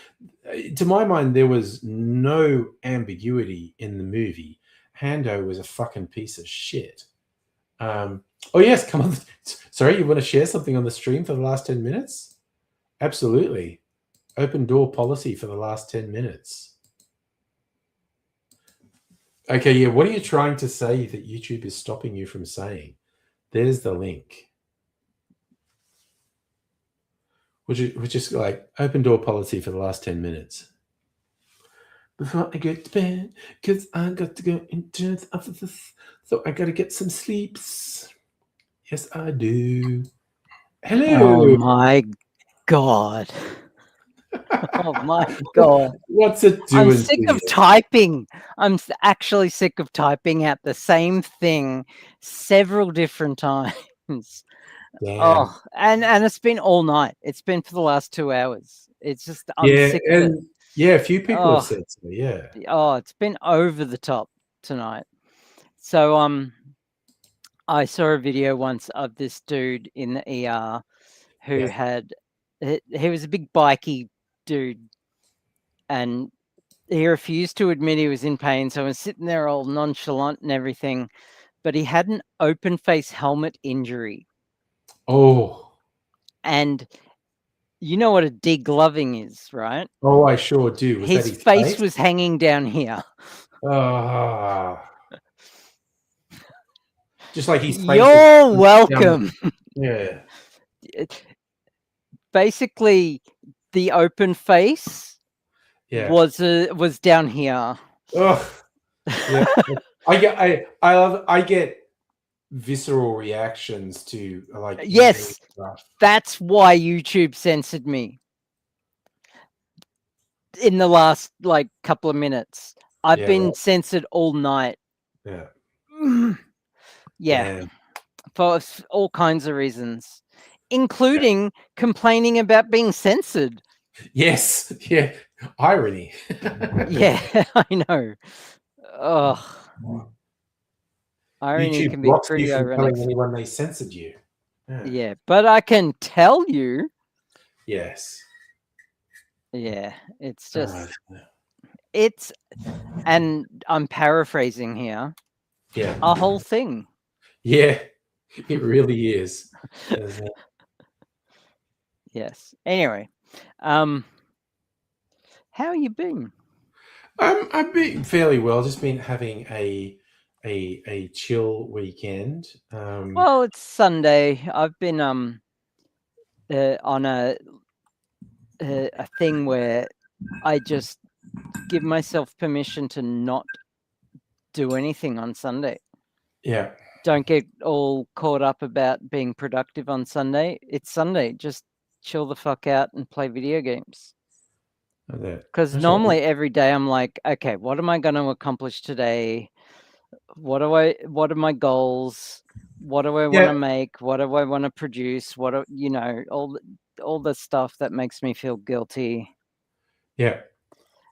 To my mind, there was no ambiguity in the movie. Hando was a fucking piece of shit. Oh, yes, come on. Sorry, you want to share something on the stream for the last 10 minutes? Absolutely. Open door policy for the last 10 minutes. Okay, yeah, what are you trying to say that YouTube is stopping you from saying? There's the link. Which is like open door policy for the last 10 minutes. before I get to bed, because I got to go into the office, so I got to get some sleeps. Yes, I do. Oh Hello. my God. Oh my God. What's it I'm doing sick to of you? typing. Actually sick of typing out the same thing several different times. Damn. Oh, and it's been all night. It's been for the last 2 hours. It's just I'm Yeah, sick of it. and yeah, a few people have Oh, said so. Yeah. it's been over the top tonight. So I saw a video once of this dude in the ER who had he was a big bikey dude, and he refused to admit he was in pain, so I was sitting there all nonchalant and everything, but he had an open face helmet injury. Oh. And you know what a degloving is, right? Oh, I sure do. Was that His his face face? was hanging down here. Ah. Just like his face. You're welcome. Yeah. Basically, the open face Yeah. was down here. Oh. Yeah. I get visceral reactions to like Yes, stuff. that's why YouTube censored me in the last like couple of minutes. I've been censored all night. Yeah. Yeah. Damn. For all kinds of reasons, including complaining about being censored. Yes. Yeah. Irony. Yeah, I know. Oh, irony YouTube can be blocks you pretty from ironic. telling anyone they censored you. Yeah, but I can tell you. Yes. Yeah, it's just it's, and I'm paraphrasing here. Yeah. A whole thing. Yeah. It really is. Yes. Anyway, how you been? I've been fairly well. Just been having a chill weekend. Well, it's Sunday. I've been on a thing where I just give myself permission to not do anything on Sunday. Yeah. Don't get all caught up about being productive on Sunday. It's Sunday. Just chill the fuck out and play video games. Because normally every day I'm like, okay, what am I going to accomplish today? What are my goals? What do I want to make? What do I want to produce? All the stuff that makes me feel guilty. Yeah.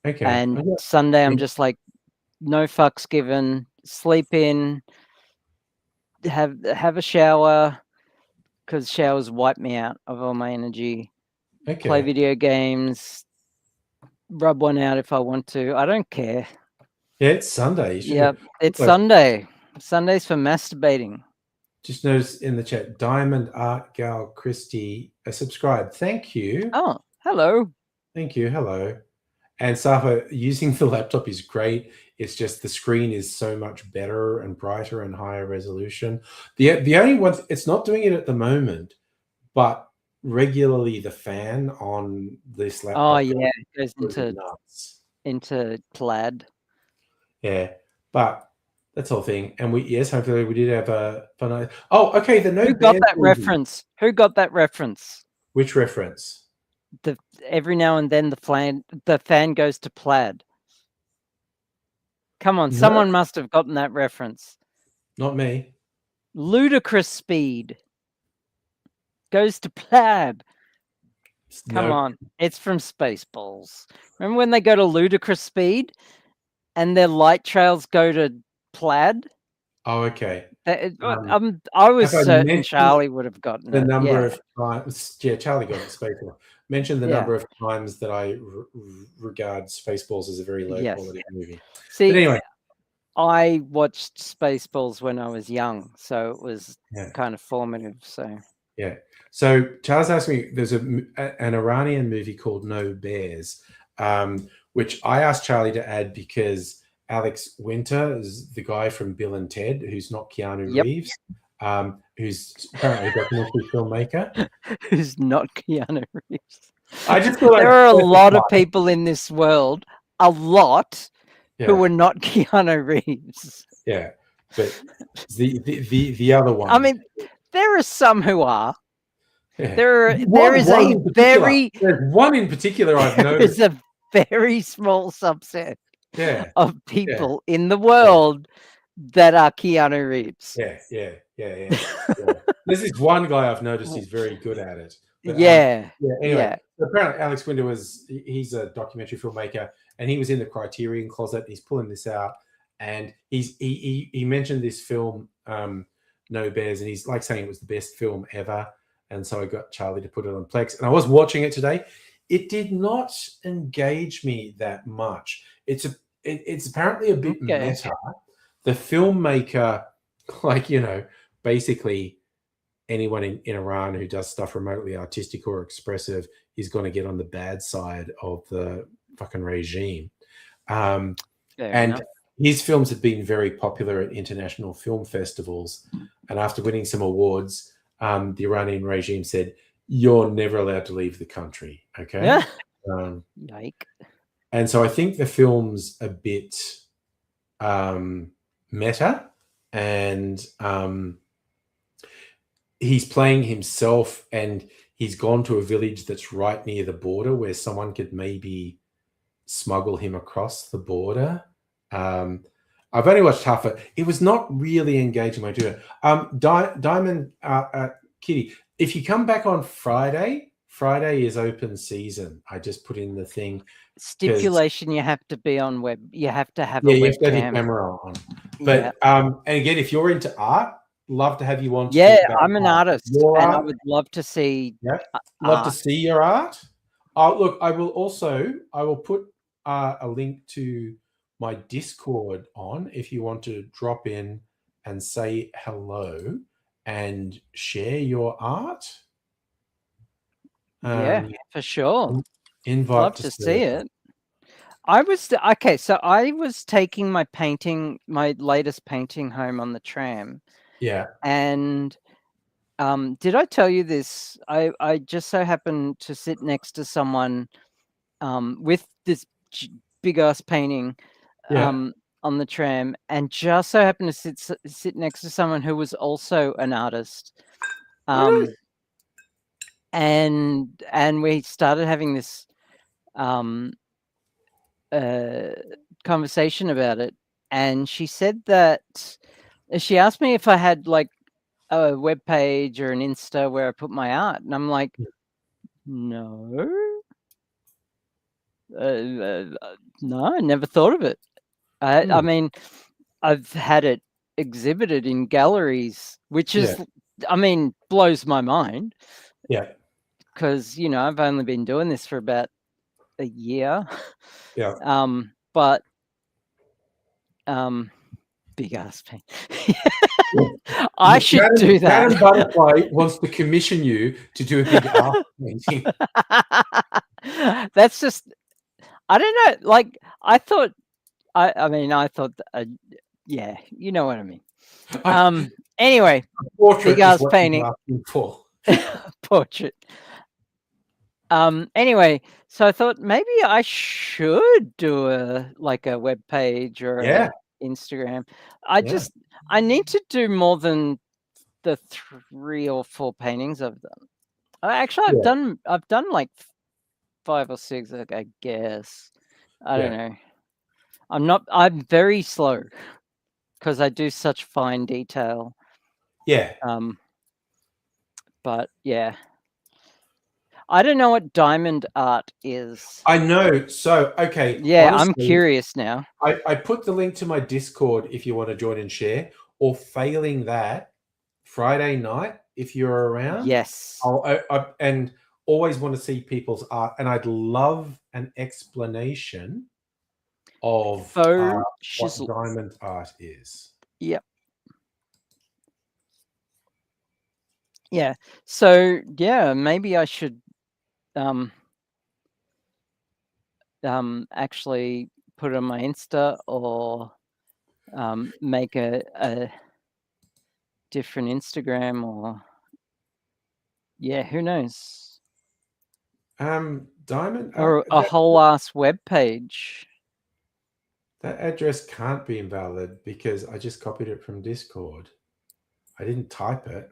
Okay. And Sunday I'm just like, no fucks given. Sleep in. Have a shower, because showers wipe me out of all my energy. Okay. Play video games. Rub one out if I want to. I don't care. Yeah, it's Sunday. Yeah, it's Sunday. Sunday's for masturbating. Just noticed in the chat, Diamond Art Gal Christie subscribed. Thank you. Oh, hello. Thank you. Hello. And Safa, using the laptop is great. It's just the screen is so much better and brighter and higher resolution. The only one, it's not doing it at the moment, but regularly the fan on this laptop. Oh yeah, it goes into plaid. Yeah, but that's the whole thing. And hopefully we did have a fun. Oh, okay. Who got that reference? Who got that reference? Which reference? Every now and then the fan goes to plaid. Come on, someone must have gotten that reference. Not me. Ludicrous speed goes to plaid. Come on, it's from Spaceballs. Remember when they go to ludicrous speed and their light trails go to plaid? Oh, okay. I was certain Charlie would have gotten the number of times. Yeah, Charlie got it. Spaceballs. Mentioned the number of times that I regard Spaceballs as a very low quality movie. See, but anyway, I watched Spaceballs when I was young, so it was kind of formative. So yeah. So Charles asked me, there's an Iranian movie called No Bears, which I asked Charlie to add because Alex Winter is the guy from Bill and Ted, who's not Keanu Reeves, who's apparently a documentary filmmaker. Who's not Keanu Reeves. I just thought there are a lot of people in this world a lot Yeah. who are not Keanu Reeves. Yeah, but the other one. I mean, there are some who are. Yeah. There is One a in particular. very There's one in particular I've there noticed. is a very small subset Yeah, of people in the world that are Keanu Reeves. yeah. There's this one guy I've noticed he's very good at it. But, yeah. Anyway, apparently Alex Winter he's a documentary filmmaker, and he was in the Criterion Closet. He's pulling this out, and he mentioned this film, No Bears, and he's like saying it was the best film ever. And so I got Charlie to put it on Plex, and I was watching it today. It did not engage me that much. It's apparently a bit meta. The filmmaker, like, basically anyone in Iran who does stuff remotely artistic or expressive is going to get on the bad side of the fucking regime. And his films have been very popular at international film festivals. And after winning some awards, the Iranian regime said, "You're never allowed to leave the country." Okay. Yeah. Yike. And so I think the film's a bit meta, and he's playing himself, and he's gone to a village that's right near the border where someone could maybe smuggle him across the border. I've only watched half of it. It was not really engaging my doer. Diamond Kitty, if you come back on Friday is open season. I just put in the thing. Stipulation: you have to be on web. You have to have a webcam. You have to have your camera on. But and again, if you're into art, love to have you on. I'm an artist, and I would love to see. Love to see your art. Look, I will put a link to my Discord on if you want to drop in and say hello and share your art. For sure. Invite love to see it. I was taking my latest painting home on the tram. Yeah. And did I tell you this? I just so happened to sit next to someone with this big ass painting on the tram, and just so happened to sit next to someone who was also an artist. And we started having this conversation about it, and she said that she asked me if I had like a web page or an Insta where I put my art, and I'm like, no, no, I never thought of it. I mean, I've had it exhibited in galleries, which is, I mean, blows my mind. Yeah. Because, I've only been doing this for about a year. Yeah. But big ass pain. I should do that. Madam Butterfly wants to commission you to do a big art painting. That's just, I don't know. Like, I thought, I thought, yeah, you know what I mean. Anyway, big ass painting. Portrait. Anyway, so I thought maybe I should do a web page or a Instagram. I need to do more than the 3 or 4 paintings I've done. Actually, I've done like 5 or 6, I guess. I don't know. I'm very slow because I do such fine detail. Yeah. But yeah. I don't know what diamond art is. I know. So, okay. Yeah, honestly, I'm curious now. I put the link to my Discord if you want to join and share, or failing that, Friday night, if you're around. Yes. And always want to see people's art. And I'd love an explanation of what diamond art is. Yep. Yeah. So, yeah, maybe I should actually put it on my Insta or make a different Instagram, or who knows? Diamond or a whole ass web page. That address can't be invalid because I just copied it from Discord. I didn't type it.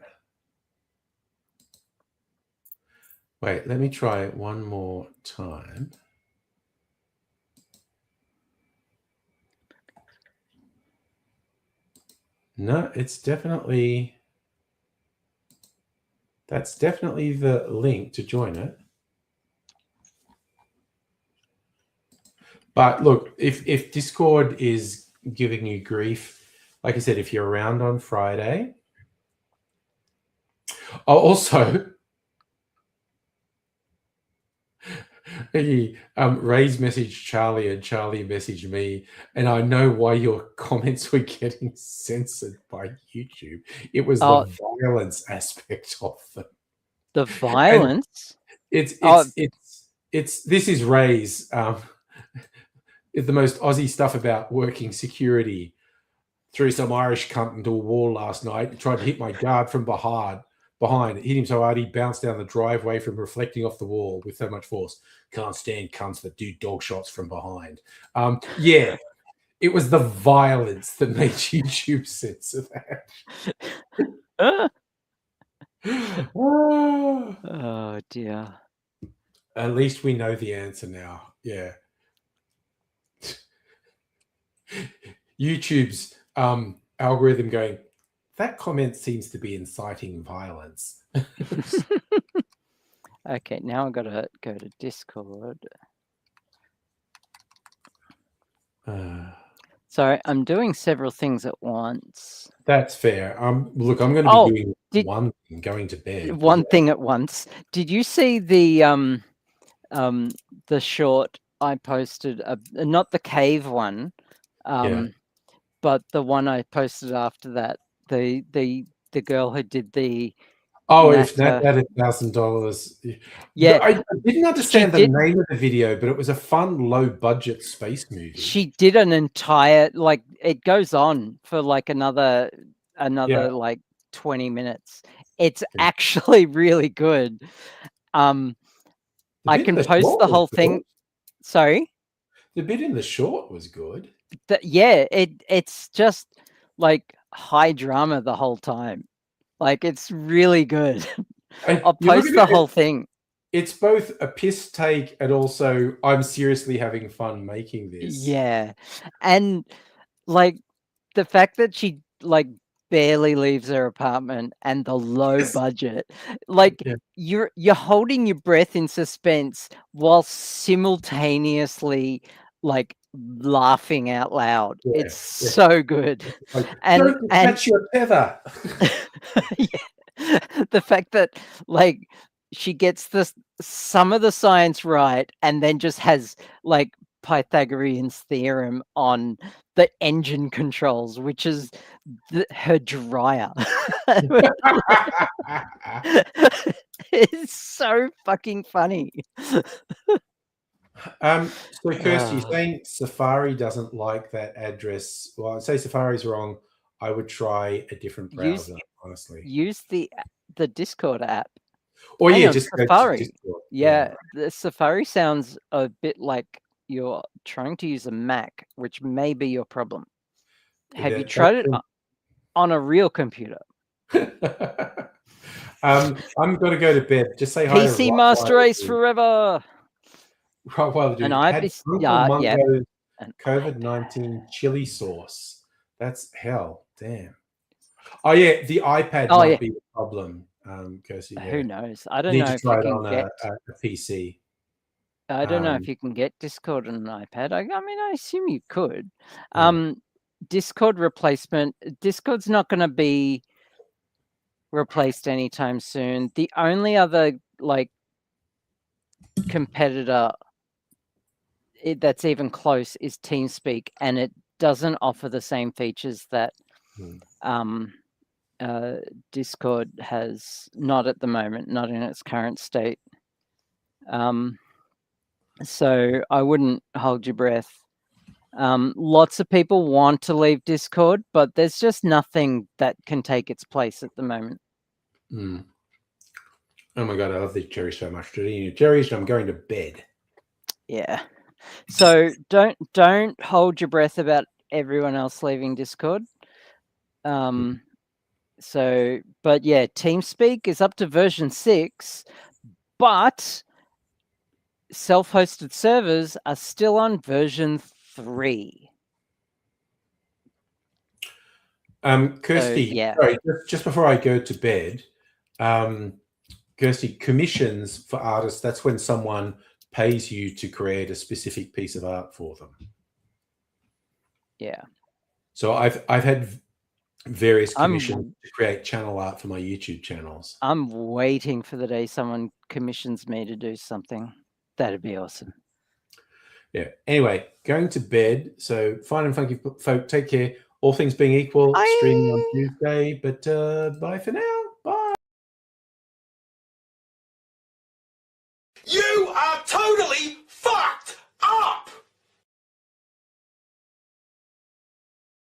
Wait, let me try it one more time. No, it's definitely... That's definitely the link to join it. But look, if Discord is giving you grief, like I said, if you're around on Friday... Oh, also... Ray's messaged Charlie and Charlie messaged me, and I know why your comments were getting censored by YouTube. It was the violence aspect of them. The violence? This is Ray's the most Aussie stuff about working security. Threw some Irish cunt into a wall last night, tried to hit my guard from behind. It hit him so hard he bounced down the driveway from reflecting off the wall with so much force. Can't stand cunts that do dog shots from behind. Yeah, it was the violence that made YouTube censor that. Oh dear. At least we know the answer now. Yeah. YouTube's algorithm going, that comment seems to be inciting violence. Okay, now I've got to go to Discord. Sorry, I'm doing several things at once. That's fair. Look, I'm going to be doing one thing, going to bed. One thing at once. Did you see the short I posted? Not the cave one, but the one I posted after that. The girl who did the if Nat had $1,000. Yeah. I didn't understand the name of the video, but it was a fun, low-budget space movie. She did an entire, like, it goes on for like another like 20 minutes. It's actually really good. I can post the whole thing. Sorry? The bit in the short was good. It's just like high drama the whole time. Like, it's really good. I'll post the whole thing. It's both a piss take and also I'm seriously having fun making this. Yeah. And like the fact that she like barely leaves her apartment and the low budget, like you're holding your breath in suspense while simultaneously like laughing out loud. It's so good. Like, don't catch your tether. The fact that like she gets some of the science right and then just has like Pythagorean's theorem on the engine controls, which is her dryer. It's so fucking funny. So Kirsty, you're saying Safari doesn't like that address. Well, I'd say Safari's wrong. I would try a different browser, honestly. Use the Discord app. Or just Safari. go to Discord. Yeah, the Safari sounds a bit like you're trying to use a Mac, which may be your problem. Have you tried it on a real computer? I'm going to go to bed. Just say hi. PC Master Race forever. Right while they do. COVID-19 chili sauce. That's hell. Damn. Oh yeah, the iPad might be the problem. Kirsty, who knows? I don't know if you can get a PC. I don't know if you can get Discord on an iPad. I mean, I assume you could. Discord replacement. Discord's not going to be replaced anytime soon. The only other like competitor that's even close is TeamSpeak, and it doesn't offer the same features that Discord has, not at the moment, not in its current state. So I wouldn't hold your breath. Lots of people want to leave Discord, but there's just nothing that can take its place at the moment. Oh my God, I love these cherries so much. Cherries, I'm going to bed. Yeah. So don't hold your breath about everyone else leaving Discord. So, but yeah, TeamSpeak is up to version 6, but self-hosted servers are still on version 3. Kirsty, yeah. sorry, just before I go to bed, Kirsty, commissions for artists, that's when someone pays you to create a specific piece of art for them. Yeah. So I've had various commissions to create channel art for my YouTube channels. I'm waiting for the day someone commissions me to do something. That'd be awesome. Yeah. Anyway, going to bed. So fine and funky folk, take care. All things being equal, streaming on Tuesday, but bye for now. Bye. You are totally